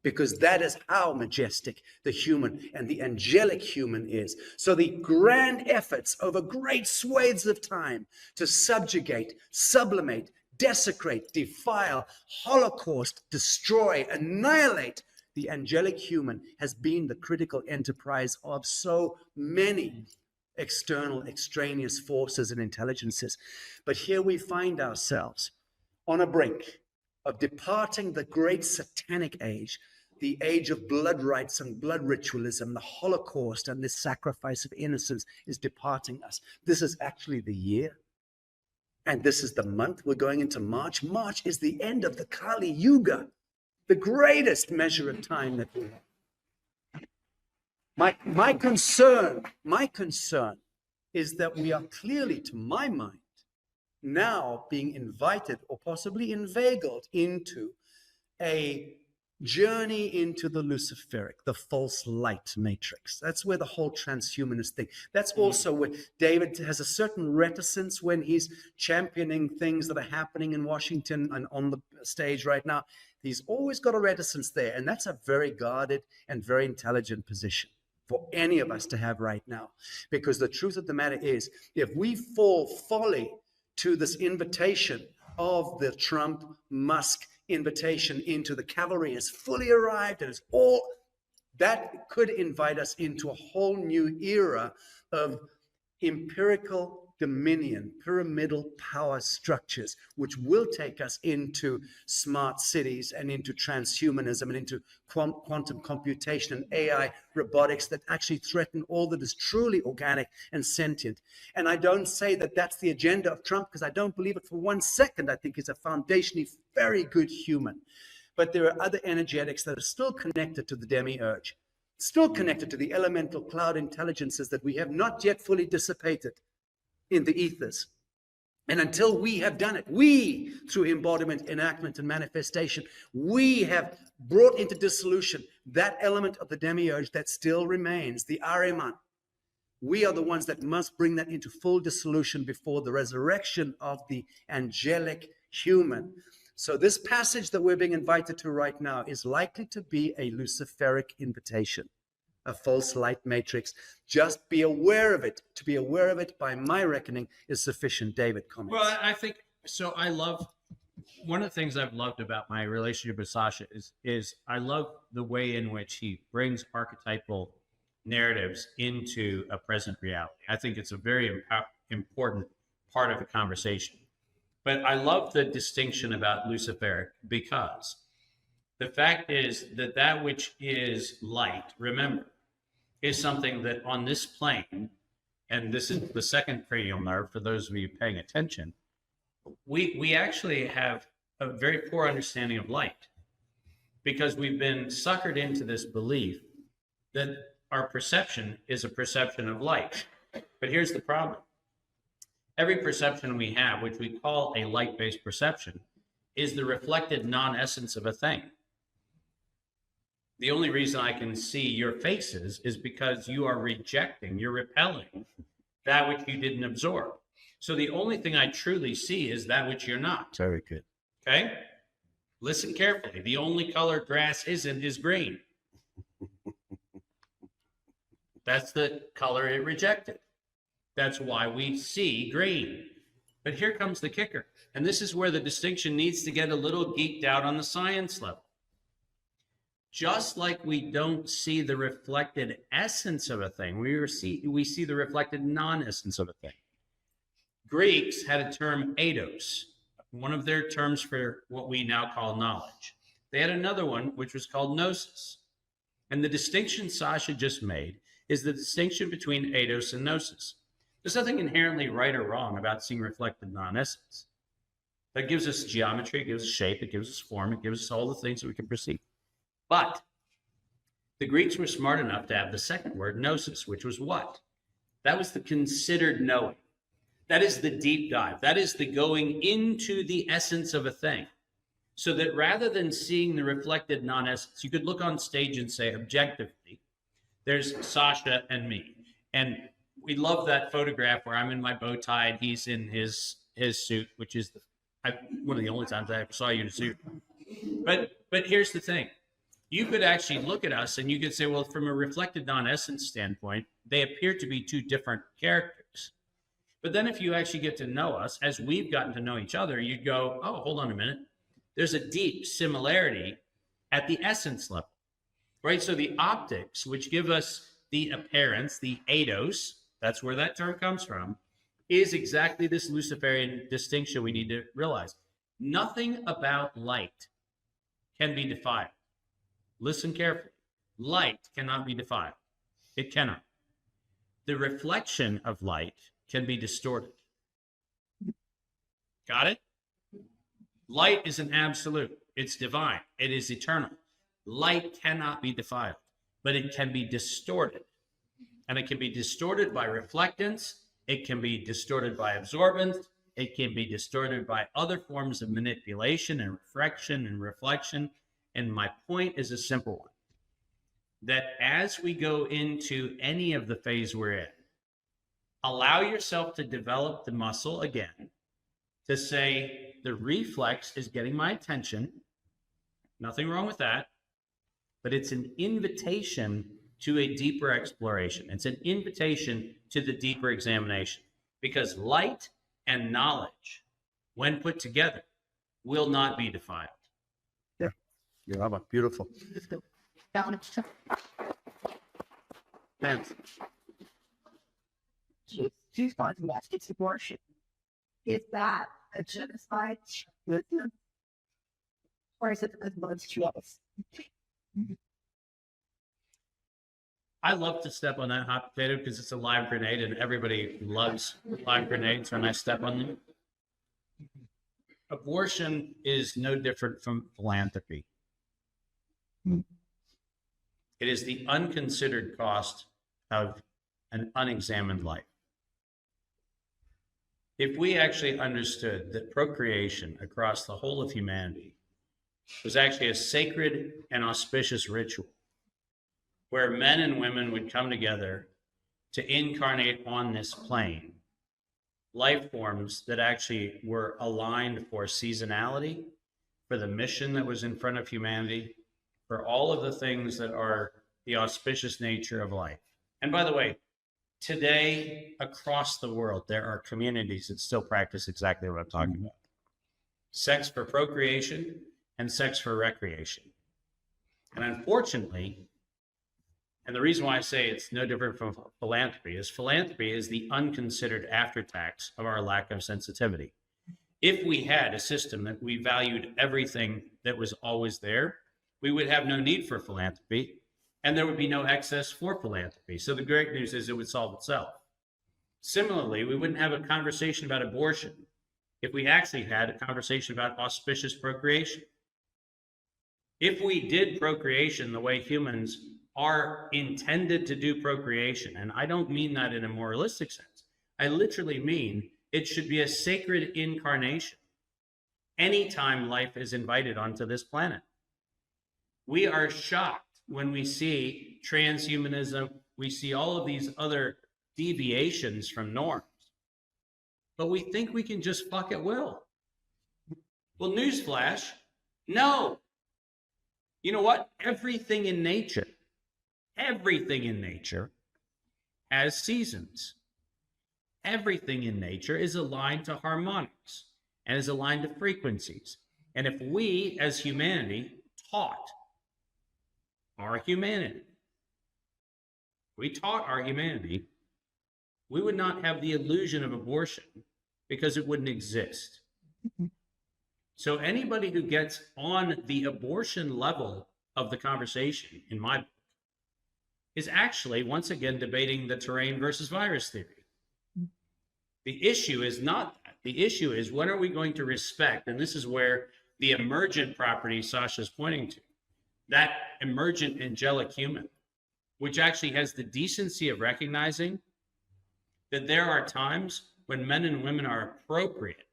Because that is how majestic the human and the angelic human is. So the grand efforts over great swathes of time to subjugate, sublimate, desecrate, defile, holocaust, destroy, annihilate the angelic human has been the critical enterprise of so many external, extraneous forces and intelligences. But here we find ourselves on a brink of departing the great satanic age, the age of blood rites and blood ritualism. The Holocaust and this sacrifice of innocence is departing us. This is actually the year, and this is the month. We're going into March. March is the end of the Kali Yuga, the greatest measure of time that we have. My concern is that we are clearly, to my mind, now being invited or possibly inveigled into a journey into the Luciferic, the false light matrix. That's where the whole transhumanist thing, that's also where David has a certain reticence when he's championing things that are happening in Washington and on the stage right now. He's always got a reticence there, and that's a very guarded and very intelligent position for any of us to have right now. Because the truth of the matter is, if we fall folly to this invitation of the Trump, Musk invitation into the cavalry has fully arrived, and it's all that could invite us into a whole new era of empirical dominion, pyramidal power structures, which will take us into smart cities and into transhumanism and into quantum computation and AI robotics that actually threaten all that is truly organic and sentient. And I don't say that that's the agenda of Trump, because I don't believe it for 1 second. I think he's a foundationally very good human. But there are other energetics that are still connected to the demiurge, still connected to the elemental cloud intelligences that we have not yet fully dissipated in the ethers. And until we have done it, we, through embodiment, enactment, and manifestation, we have brought into dissolution that element of the demiurge that still remains, the Ahriman. We are the ones that must bring that into full dissolution before the resurrection of the angelic human. So this passage that we're being invited to right now is likely to be a Luciferic invitation, a false light matrix. Just be aware of it. To be aware of it, by my reckoning, is sufficient. David, comments? Well, I think so. I love, one of the things I've loved about my relationship with Sacha is I love the way in which he brings archetypal narratives into a present reality. I think it's a very important part of the conversation. But I love the distinction about Luciferic, because the fact is that that which is light, remember, is something that on this plane, and this is the second cranial nerve for those of you paying attention, we actually have a very poor understanding of light, because we've been suckered into this belief that our perception is a perception of light. But here's the problem. Every perception we have, which we call a light-based perception, is the reflected non-essence of a thing. The only reason I can see your faces is because you are rejecting, you're repelling that which you didn't absorb. So the only thing I truly see is that which you're not. Very good. Okay? Listen carefully. The only color grass isn't is green. That's the color it rejected. That's why we see green. But here comes the kicker. And this is where the distinction needs to get a little geeked out on the science level. Just like we don't see the reflected essence of a thing, we see the reflected non-essence of a thing. Greeks had a term eidos, one of their terms for what we now call knowledge. They had another one, which was called gnosis. And the distinction Sacha just made is the distinction between eidos and gnosis. There's nothing inherently right or wrong about seeing reflected non-essence. That gives us geometry, it gives us shape, it gives us form, it gives us all the things that we can perceive. But the Greeks were smart enough to have the second word, gnosis, which was what? That was the considered knowing. That is the deep dive. That is the going into the essence of a thing. So that rather than seeing the reflected non-essence, you could look on stage and say, objectively, there's Sacha and me. And we love that photograph where I'm in my bow tie and he's in his suit, which is one of the only times I ever saw you in a suit. But here's the thing. You could actually look at us and you could say, well, from a reflected non-essence standpoint, they appear to be two different characters. But then if you actually get to know us, as we've gotten to know each other, you'd go, oh, hold on a minute. There's a deep similarity at the essence level, right? So the optics, which give us the appearance, the eidos, that's where that term comes from, is exactly this Luciferian distinction we need to realize. Nothing about light can be defiled. Listen carefully. Light cannot be defiled. It cannot. The reflection of light can be distorted. Got it? Light is an absolute. It's divine. It is eternal. Light cannot be defiled, but it can be distorted. And it can be distorted by reflectance. It can be distorted by absorbance. It can be distorted by other forms of manipulation and refraction and reflection. And my point is a simple one, that as we go into any of the phase we're in, allow yourself to develop the muscle again to say the reflex is getting my attention. Nothing wrong with that, but it's an invitation to a deeper exploration. It's an invitation to the deeper examination, because light and knowledge, when put together, will not be defiled. Yeah, beautiful. Thanks. She's going to ask its abortion. Is that a genocide? Or is it because blood's close? I love to step on that hot potato because it's a live grenade and everybody loves live grenades when I step on them. Abortion is no different from philanthropy. It is the unconsidered cost of an unexamined life. If we actually understood that procreation across the whole of humanity was actually a sacred and auspicious ritual, where men and women would come together to incarnate on this plane life forms that actually were aligned for seasonality, for the mission that was in front of humanity, for all of the things that are the auspicious nature of life. And by the way, today across the world, there are communities that still practice exactly what I'm talking about. Sex for procreation and sex for recreation. And unfortunately, and the reason why I say it's no different from philanthropy is the unconsidered after-tax of our lack of sensitivity. If we had a system that we valued everything that was always there, we would have no need for philanthropy, and there would be no excess for philanthropy. So the great news is it would solve itself. Similarly, we wouldn't have a conversation about abortion if we actually had a conversation about auspicious procreation. If we did procreation the way humans are intended to do procreation, and I don't mean that in a moralistic sense, I literally mean it should be a sacred incarnation anytime life is invited onto this planet. We are shocked when we see transhumanism, we see all of these other deviations from norms, but we think we can just fuck at will. Well, newsflash, no. You know what? Everything in nature has seasons. Everything in nature is aligned to harmonics and is aligned to frequencies. And if we as humanity taught our humanity, we would not have the illusion of abortion because it wouldn't exist. So anybody who gets on the abortion level of the conversation, in my book, is actually once again debating the terrain versus virus theory. The issue is not that. The issue is, when are we going to respect, and this is where the emergent property Sasha's pointing to, that emergent angelic human, which actually has the decency of recognizing that there are times when men and women are appropriate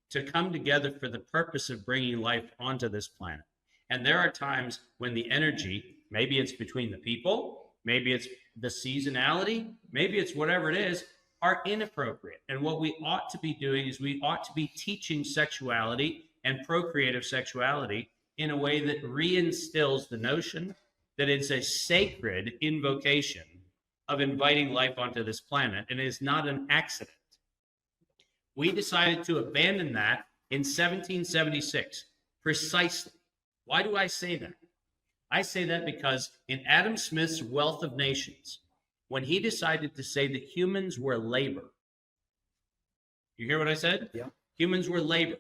to come together for the purpose of bringing life onto this planet. And there are times when the energy, maybe it's between the people, maybe it's the seasonality, maybe it's whatever it is, are inappropriate. And what we ought to be doing is we ought to be teaching sexuality and procreative sexuality in a way that reinstills the notion that it's a sacred invocation of inviting life onto this planet, and it is not an accident. We decided to abandon that in 1776, precisely. Why do I say that? I say that because in Adam Smith's Wealth of Nations, when he decided to say that humans were labor, you hear what I said? Yeah. Humans were labor.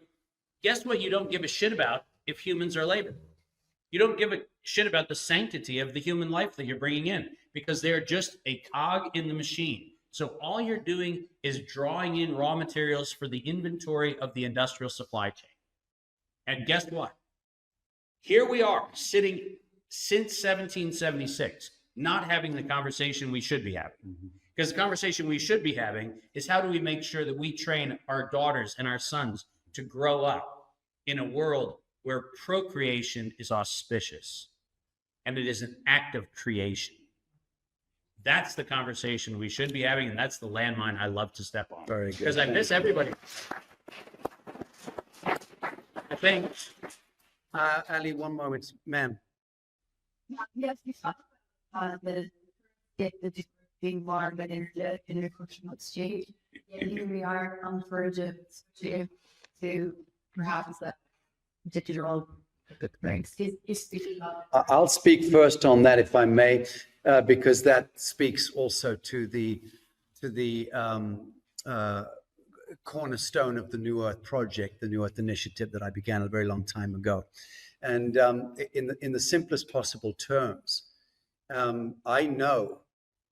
Guess what you don't give a shit about if humans are labor? You don't give a shit about the sanctity of the human life that you're bringing in, because they're just a cog in the machine. So all you're doing is drawing in raw materials for the inventory of the industrial supply chain. And guess what? Here we are, sitting since 1776, not having the conversation we should be having. Because the conversation we should be having is, how do we make sure that we train our daughters and our sons to grow up in a world where procreation is auspicious and it is an act of creation. That's the conversation we should be having, and that's the landmine I love to step on. Very good. Because I miss everybody. I think. Ali, one moment, ma'am. Yes, you saw the environment in the cultural exchange. And here we are on the verge of to perhaps that digital things. I'll speak first on that, if I may, because that speaks also to the cornerstone of the New Earth Project, the New Earth Initiative that I began a very long time ago. And in the simplest possible terms, I know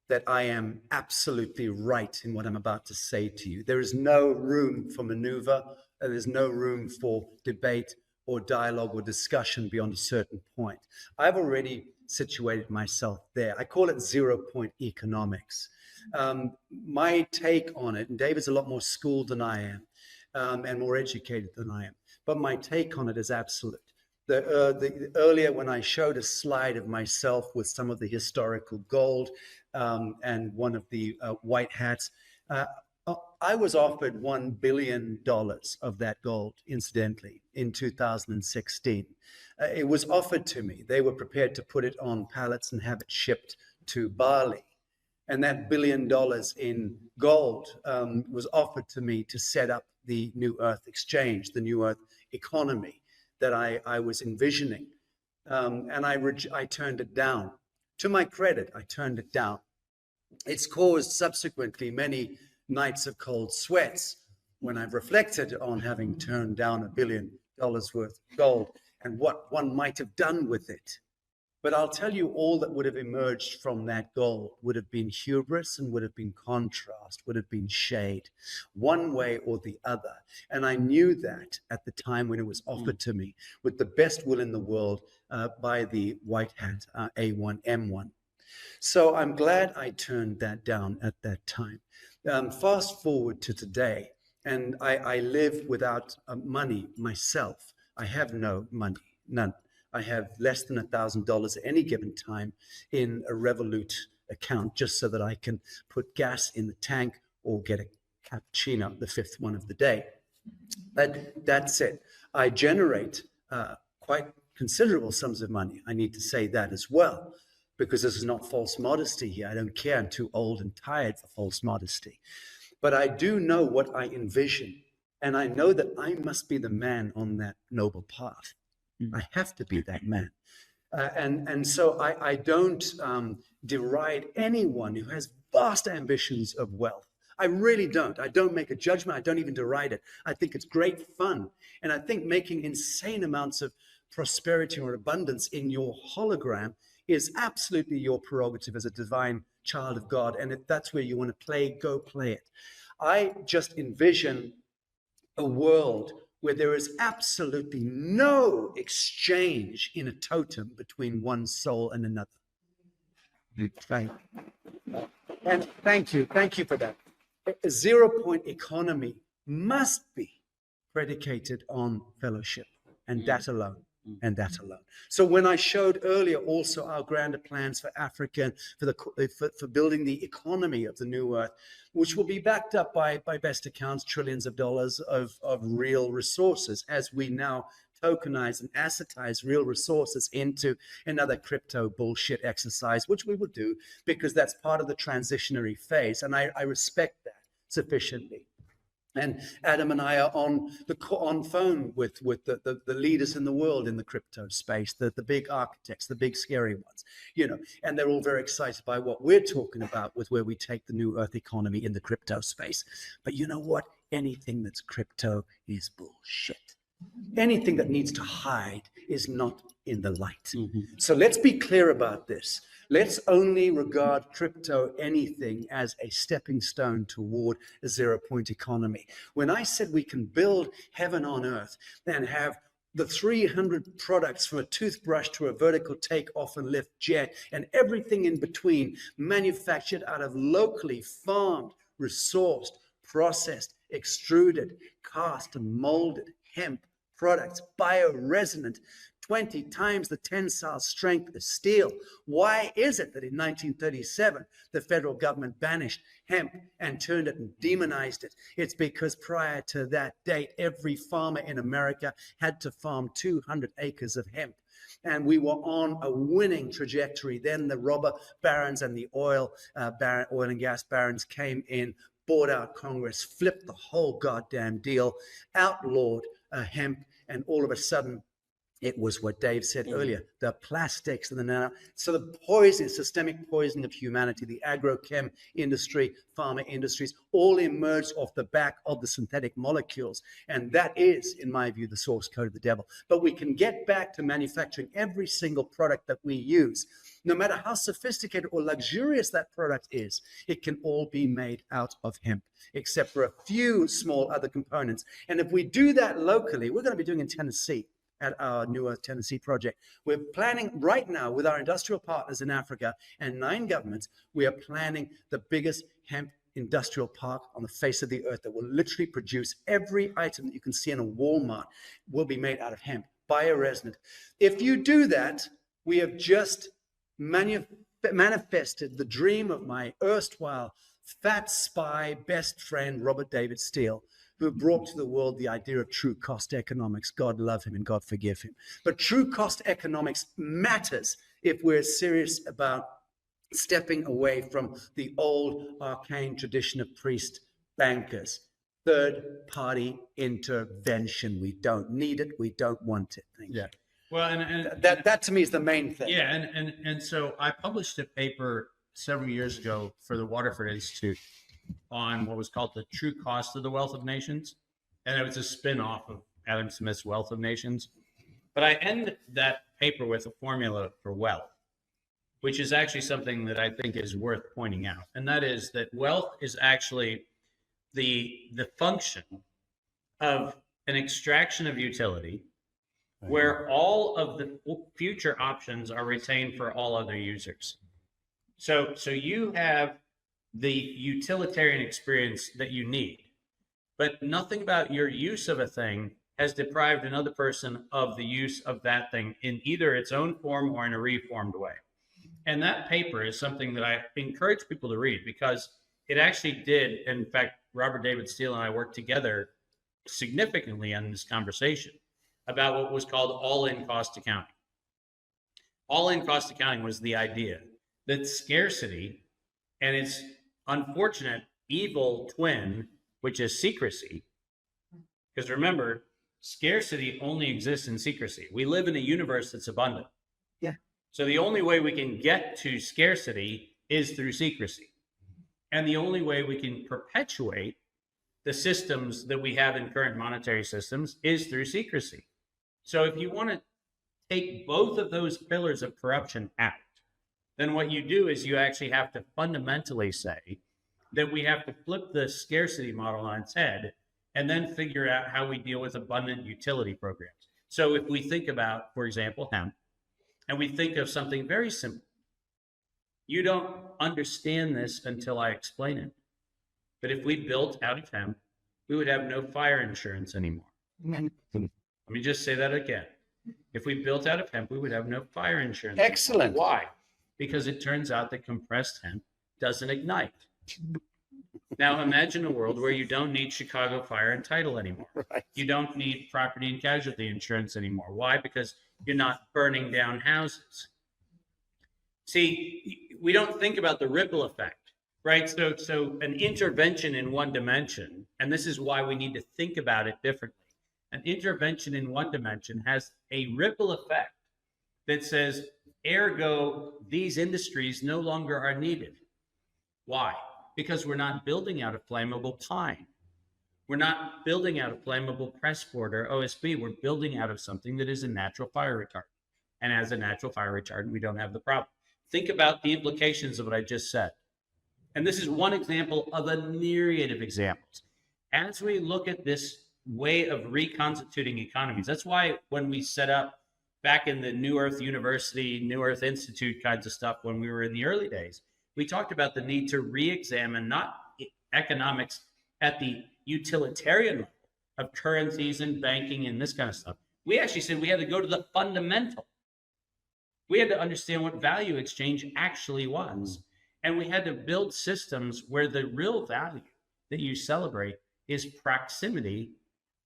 that I am absolutely right in what I'm about to say to you. There is no room for maneuver, and there's no room for debate or dialogue or discussion beyond a certain point. I've already situated myself there. I call it 0-point economics. My take on it, and David's a lot more schooled than I am, and more educated than I am, but my take on it is absolute. The earlier, when I showed a slide of myself with some of the historical gold and one of the white hats, I was offered $1 billion of that gold, incidentally, in 2016. It was offered to me. They were prepared to put it on pallets and have it shipped to Bali. And that $1 billion in gold was offered to me to set up the New Earth Exchange, the New Earth economy that I was envisioning. And I turned it down. To my credit, I turned it down. It's caused subsequently many nights of cold sweats when I've reflected on having turned down $1 billion worth of gold and what one might have done with it. But I'll tell you, all that would have emerged from that gold would have been hubris and would have been contrast, would have been shade, one way or the other. And I knew that at the time when it was offered to me with the best will in the world by the white hat A1M1. So I'm glad I turned that down at that time. Fast forward to today, and I live without money myself. I have no money, none. I have less than $1,000 at any given time in a Revolut account, just so that I can put gas in the tank or get a cappuccino, the fifth one of the day. That's it. I generate quite considerable sums of money. I need to say that as well, because this is not false modesty here. I don't care. I'm too old and tired for false modesty. But I do know what I envision, and I know that I must be the man on that noble path. I have to be that man. And so I don't deride anyone who has vast ambitions of wealth. I really don't. I don't make a judgment. I don't even deride it. I think it's great fun. And I think making insane amounts of prosperity or abundance in your hologram is absolutely your prerogative as a divine child of God. And if that's where you want to play, go play it. I just envision a world where there is absolutely no exchange in a totem between one soul and another. And thank you for that. A 0-point economy must be predicated on fellowship and that alone. And that alone. So when I showed earlier also our grander plans for Africa and for building the economy of the new earth, which will be backed up by best accounts trillions of dollars of real resources as we now tokenize and assetize real resources into another crypto bullshit exercise, which we will do because that's part of the transitionary phase, and I respect that sufficiently. And Adam and I are on phone with the leaders in the world in the crypto space, the big architects, the big scary ones, and they're all very excited by what we're talking about with where we take the new earth economy in the crypto space. But you know what? Anything that's crypto is bullshit. Anything that needs to hide is not in the light. So let's be clear about this. Let's only regard crypto anything as a stepping stone toward a 0-point economy. When I said we can build heaven on earth and have the 300 products from a toothbrush to a vertical take off and lift jet and everything in between manufactured out of locally farmed, resourced, processed, extruded, cast and molded hemp products, bioresonant, 20 times the tensile strength of steel. Why is it that in 1937, the federal government banished hemp and turned it and demonized it? It's because prior to that date, every farmer in America had to farm 200 acres of hemp. And we were on a winning trajectory. Then the robber barons and the oil and gas barons came in, bought out Congress, flipped the whole goddamn deal, outlawed hemp, and all of a sudden, it was what Dave said earlier, the plastics and the nano. So the poison, systemic poisoning of humanity, the agrochem industry, pharma industries, all emerged off the back of the synthetic molecules. And that is, in my view, the source code of the devil. But we can get back to manufacturing every single product that we use. No matter how sophisticated or luxurious that product is, it can all be made out of hemp, except for a few small other components. And if we do that locally, we're going to be doing in Tennessee at our New Earth Tennessee project. We're planning right now with our industrial partners in Africa and 9 governments, we are planning the biggest hemp industrial park on the face of the earth that will literally produce every item that you can see in a Walmart will be made out of hemp, bioresonant. If you do that, we have just manifested the dream of my erstwhile fat spy best friend, Robert David Steele, who brought to the world the idea of true cost economics. God love him and God forgive him. But true cost economics matters if we're serious about stepping away from the old arcane tradition of priest bankers. Third-party intervention. We don't need it. We don't want it. Thank you. Well, and that to me is the main thing. Yeah, and so I published a paper several years ago for the Waterford Institute on what was called the true cost of the wealth of nations. And it was a spin-off of Adam Smith's Wealth of Nations. But I end that paper with a formula for wealth, which is actually something that I think is worth pointing out. And that is that wealth is actually the function of an extraction of utility where all of the future options are retained for all other users. So you have the utilitarian experience that you need, but nothing about your use of a thing has deprived another person of the use of that thing in either its own form or in a reformed way. And that paper is something that I encourage people to read because it actually did. In fact, Robert David Steele and I worked together significantly on this conversation about what was called all-in cost accounting. All-in cost accounting was the idea that scarcity and its unfortunate evil twin, which is secrecy, because remember, scarcity only exists in secrecy. We live in a universe that's abundant. Yeah. So the only way we can get to scarcity is through secrecy. And the only way we can perpetuate the systems that we have in current monetary systems is through secrecy. So if you want to take both of those pillars of corruption out, then what you do is you actually have to fundamentally say that we have to flip the scarcity model on its head and then figure out how we deal with abundant utility programs. So if we think about, for example, hemp, and we think of something very simple, you don't understand this until I explain it. But if we built out of hemp, we would have no fire insurance anymore. Let me just say that again. If we built out of hemp, we would have no fire insurance. Excellent. Why? Because it turns out that compressed hemp doesn't ignite. Now imagine a world where you don't need Chicago fire and title anymore. Right. You don't need property and casualty insurance anymore. Why? Because you're not burning down houses. See, we don't think about the ripple effect, right? So an intervention in one dimension, and this is why we need to think about it differently. An intervention in one dimension has a ripple effect that says, ergo, these industries no longer are needed. Why? Because we're not building out a flammable pine. We're not building out a flammable pressboard or OSB. We're building out of something that is a natural fire retardant. And as a natural fire retardant, we don't have the problem. Think about the implications of what I just said. And this is one example of a myriad of examples. As we look at this way of reconstituting economies, that's why when we set up back in the New Earth University, New Earth Institute kinds of stuff, when we were in the early days, we talked about the need to re-examine not economics at the utilitarian level of currencies and banking and this kind of stuff. We actually said we had to go to the fundamental. We had to understand what value exchange actually was. And we had to build systems where the real value that you celebrate is proximity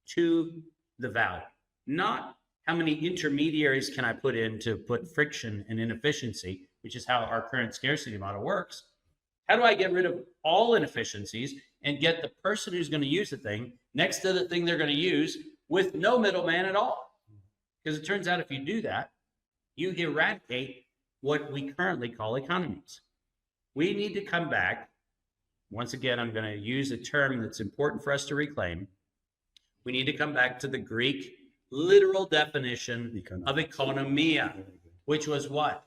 to the value, not how many intermediaries can I put in to put friction and inefficiency, which is how our current scarcity model works. How do I get rid of all inefficiencies and get the person who's going to use the thing next to the thing they're going to use with no middleman at all? Because it turns out if you do that, you eradicate what we currently call economies. We need to come back. Once again, I'm going to use a term that's important for us to reclaim. We need to come back to the Greek literal definition of economia, which was what?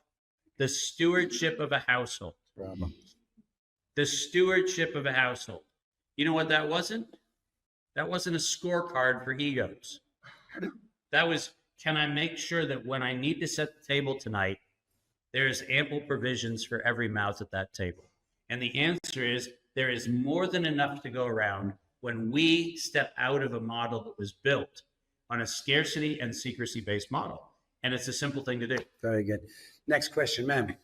The stewardship of a household. Bravo. The stewardship of a household. You know what that wasn't? That wasn't a scorecard for egos. That was, can I make sure that when I need to set the table tonight, there's ample provisions for every mouth at that table? And the answer is, there is more than enough to go around when we step out of a model that was built on a scarcity and secrecy-based model. And it's a simple thing to do. Very good. Next question, ma'am.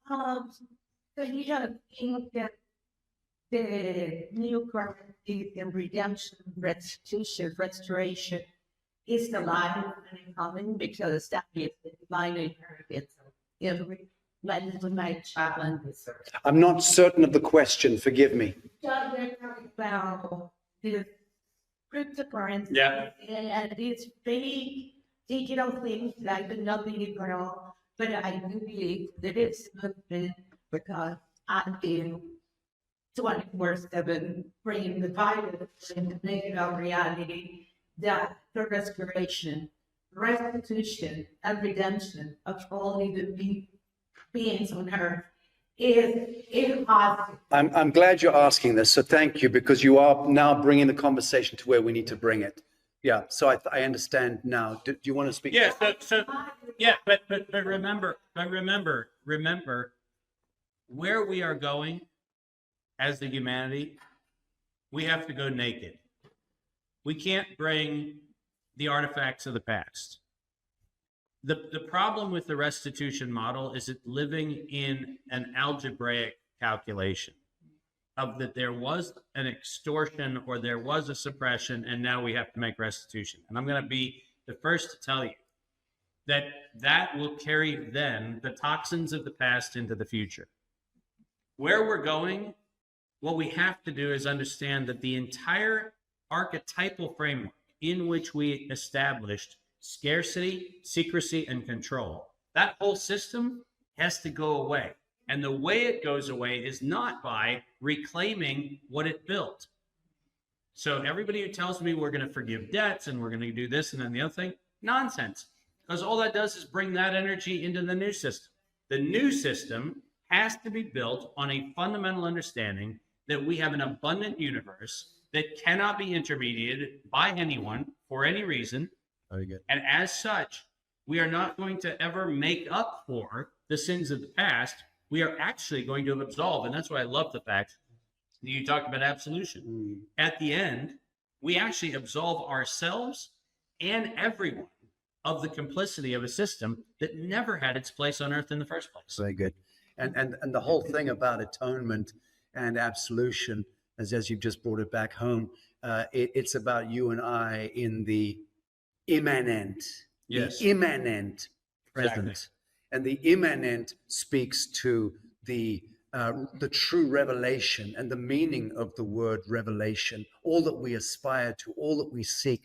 So you have looked at the new currency and redemption, restitution, restoration is the line and common because that is the line inheritance of every legitimate challenges. I'm not certain of the question. Forgive me. About the cryptocurrency and these big digital things like the nothing girl, but I do believe that it's something because I feel 24/7 bringing the virus and to make it our reality that the restoration, restitution, and redemption of all the beings on earth is impossible. I'm glad you're asking this, so thank you, because you are now bringing the conversation to where we need to bring it. Yeah, so I understand now. Do you want to speak? Yeah, but remember, where we are going as the humanity, we have to go naked. We can't bring the artifacts of the past. The problem with the restitution model is it living in an algebraic calculation of that there was an extortion or there was a suppression and now we have to make restitution. And I'm going to be the first to tell you that that will carry then the toxins of the past into the future. Where we're going, what we have to do is understand that the entire archetypal framework in which we established scarcity, secrecy, and control, that whole system has to go away. And the way it goes away is not by reclaiming what it built. So everybody who tells me we're going to forgive debts and we're going to do this and then the other thing, nonsense. Because all that does is bring that energy into the new system. The new system has to be built on a fundamental understanding that we have an abundant universe that cannot be intermediated by anyone for any reason. Very good. And as such, we are not going to ever make up for the sins of the past. We are actually going to absolve. And that's why I love the fact that you talked about absolution. At the end, we actually absolve ourselves and everyone of the complicity of a system that never had its place on earth in the first place. Very good. And the whole thing about atonement and absolution, as you've just brought it back home, it's about you and I in the immanent, Yes. the immanent present. Exactly. And the immanent speaks to the true revelation and the meaning of the word revelation, all that we aspire to, all that we seek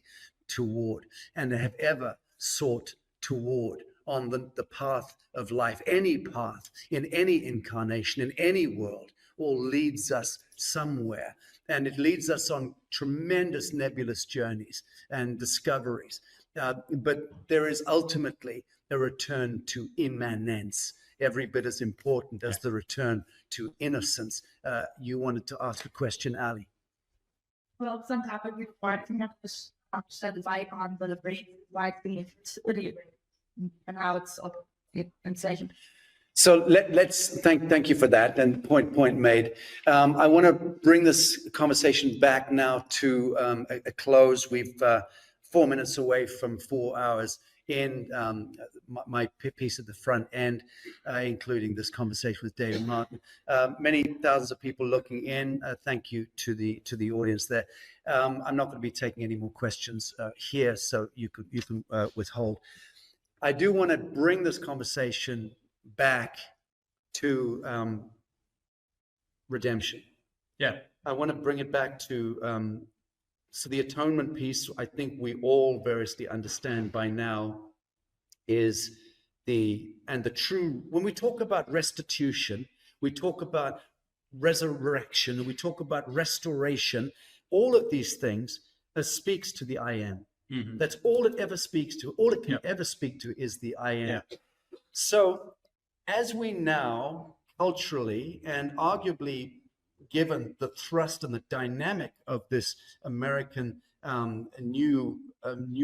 toward and have ever sought toward on the path of life. Any path in any incarnation, in any world, all leads us somewhere. And it leads us on tremendous nebulous journeys and discoveries. But there is ultimately a return to immanence, every bit as important as the return to innocence. You wanted to ask a question, Ali? Well, sometimes you find this satisfied on the brain, like the facility and how it's in session. So let's thank you for that, and point made. I want to bring this conversation back now to a close. We've 4 minutes away from 4 hours in my piece at the front end, including this conversation with David Martin. Many thousands of people looking in. Thank you to the audience there. I'm not going to be taking any more questions here, so you can withhold. I do want to bring this conversation back to redemption. Yeah. I want to bring it back to so the atonement piece. I think we all variously understand by now is the true. When we talk about restitution, we talk about resurrection, and we talk about restoration. All of these things speaks to the I am. Mm-hmm. That's all it ever speaks to. All it can ever speak to is the I am. Yeah. So as we now culturally and arguably, given the thrust and the dynamic of this American new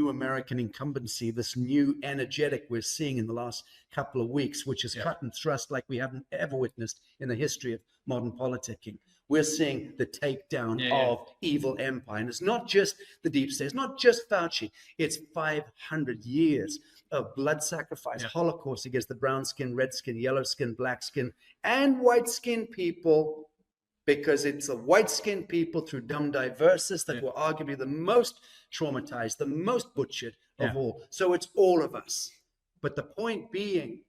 American incumbency, this new energetic we're seeing in the last couple of weeks, which is cut and thrust like we haven't ever witnessed in the history of modern politicking. We're seeing the takedown of evil empire. And it's not just the deep state, it's not just Fauci, it's 500 years of blood sacrifice, holocaust against the brown skin, red skin, yellow skin, black skin, and white skin people, because it's the white skinned people through dumb diversus that were arguably the most traumatized, the most butchered of all. So it's all of us. But the point being,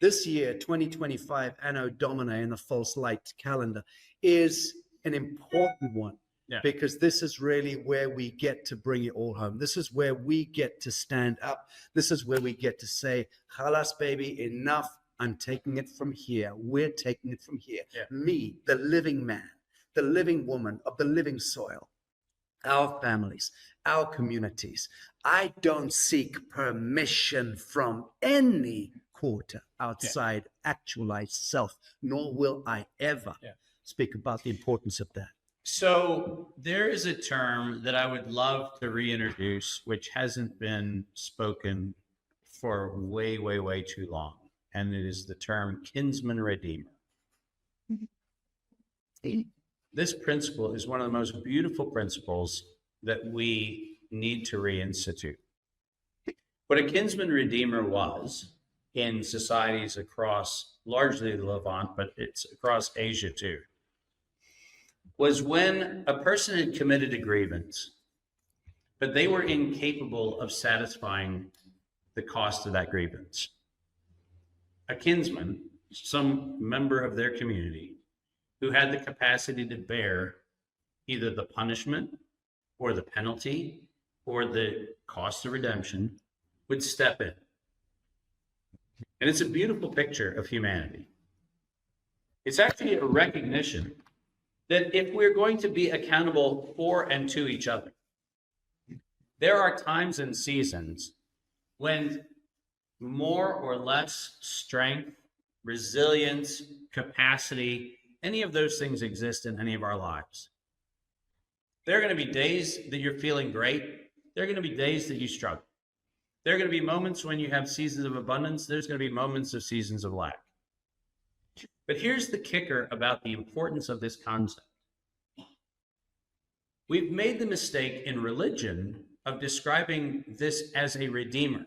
this year, 2025, Anno Domini in the false light calendar, is an important one. Because this is really where we get to bring it all home. This is where we get to stand up. This is where we get to say, Khalas, baby, enough. I'm taking it from here. We're taking it from here. Me, the living man, the living woman of the living soil, our families, our communities. I don't seek permission from any quarter outside actualized self, nor will I ever speak about the importance of that. So there is a term that I would love to reintroduce, which hasn't been spoken for way, way, way too long. And it is the term kinsman redeemer. This principle is one of the most beautiful principles that we need to reinstitute. What a kinsman redeemer was in societies across largely the Levant, but it's across Asia too, was when a person had committed a grievance, but they were incapable of satisfying the cost of that grievance. A kinsman, some member of their community, who had the capacity to bear either the punishment or the penalty or the cost of redemption, would step in. And it's a beautiful picture of humanity. It's actually a recognition that if we're going to be accountable for and to each other, there are times and seasons when more or less strength, resilience, capacity any of those things exist in any of our lives. There are going to be days that you're feeling great. There are going to be days that you struggle. There are going to be moments when you have seasons of abundance. There's going to be moments of seasons of lack. But here's the kicker about the importance of this concept. We've made the mistake in religion of describing this as a redeemer,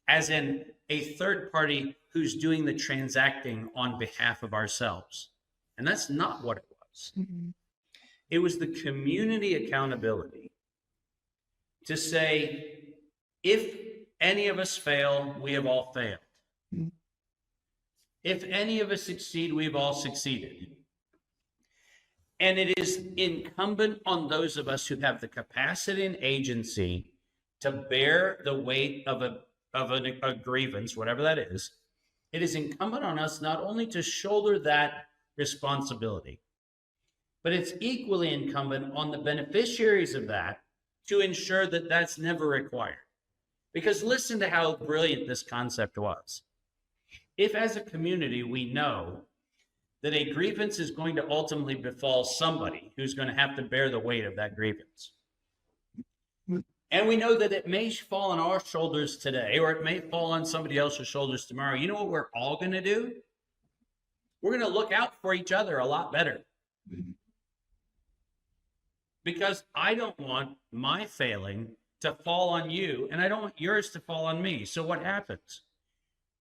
as in a third party who's doing the transacting on behalf of ourselves. And that's not what it was. Mm-hmm. It was the community accountability to say, if any of us fail, we have all failed. Mm-hmm. If any of us succeed, we've all succeeded. And it is incumbent on those of us who have the capacity and agency to bear the weight of a grievance, whatever that is. It is incumbent on us not only to shoulder that responsibility, but it's equally incumbent on the beneficiaries of that to ensure that that's never required. Because listen to how brilliant this concept was. If as a community we know that a grievance is going to ultimately befall somebody who's going to have to bear the weight of that grievance, and we know that it may fall on our shoulders today, or it may fall on somebody else's shoulders tomorrow, you know what we're all going to do? We're going to look out for each other a lot better. Because I don't want my failing to fall on you, and I don't want yours to fall on me. So what happens?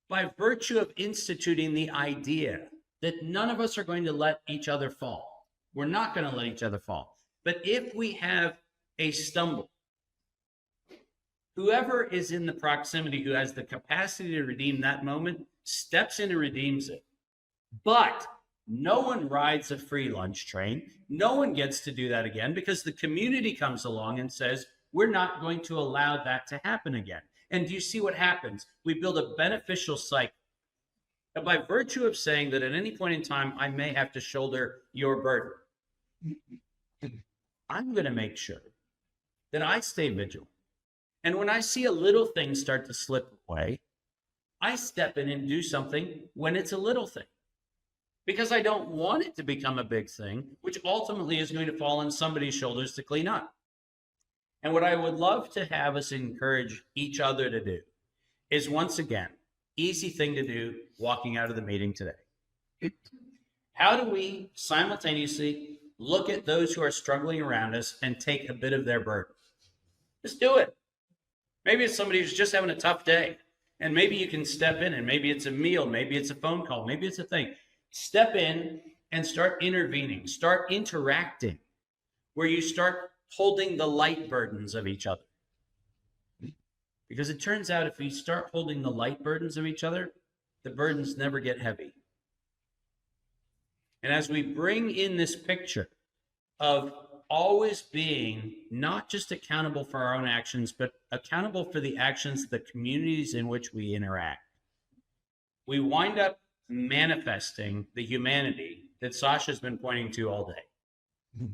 By virtue of instituting the idea that none of us are going to let each other fall, we're not going to let each other fall. But if we have a stumble, whoever is in the proximity who has the capacity to redeem that moment steps in and redeems it. But no one rides a free lunch train. No one gets to do that again because the community comes along and says, we're not going to allow that to happen again. And do you see what happens? We build a beneficial cycle. And by virtue of saying that at any point in time, I may have to shoulder your burden, I'm going to make sure that I stay vigilant. And when I see a little thing start to slip away, I step in and do something when it's a little thing. Because I don't want it to become a big thing, which ultimately is going to fall on somebody's shoulders to clean up. And what I would love to have us encourage each other to do is, once again, easy thing to do walking out of the meeting today. How do we simultaneously look at those who are struggling around us and take a bit of their burden? Just do it. Maybe it's somebody who's just having a tough day, and maybe you can step in, and maybe it's a meal, maybe it's a phone call, maybe it's a thing. Step in and start intervening, start interacting, where you start holding the light burdens of each other. Because it turns out if we start holding the light burdens of each other, the burdens never get heavy. And as we bring in this picture of always being not just accountable for our own actions, but accountable for the actions of the communities in which we interact, we wind up manifesting the humanity that Sacha's been pointing to all day.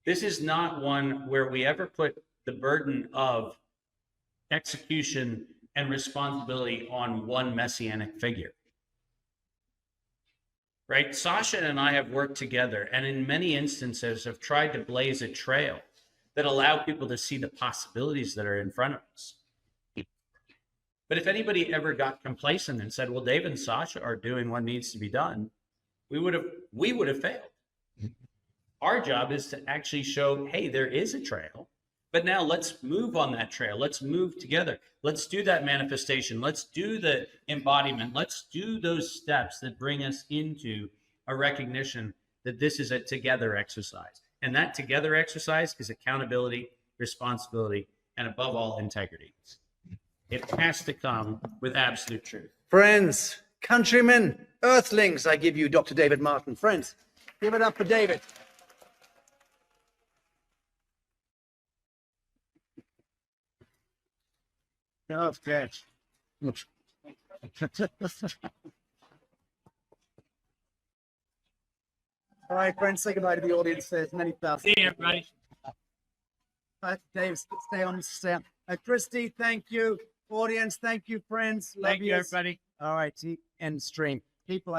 This is not one where we ever put the burden of execution and responsibility on one messianic figure. Right? Sacha and I have worked together and in many instances have tried to blaze a trail that allow people to see the possibilities that are in front of us. But if anybody ever got complacent and said, well, Dave and Sacha are doing what needs to be done, we would have failed. Our job is to actually show, hey, there is a trail, but now let's move on that trail. Let's move together. Let's do that manifestation. Let's do the embodiment. Let's do those steps that bring us into a recognition that this is a together exercise. And that together exercise is accountability, responsibility, and above all, integrity. It has to come with absolute truth. Friends, countrymen, earthlings, I give you Dr. David Martin. Friends, give it up for David. Okay. All right, friends, say goodbye to the audience. There's many thousands. See you, everybody. Dave, stay on. Christy, thank you. Audience, thank you, friends. Love Thank you, everybody. All right, end stream. People,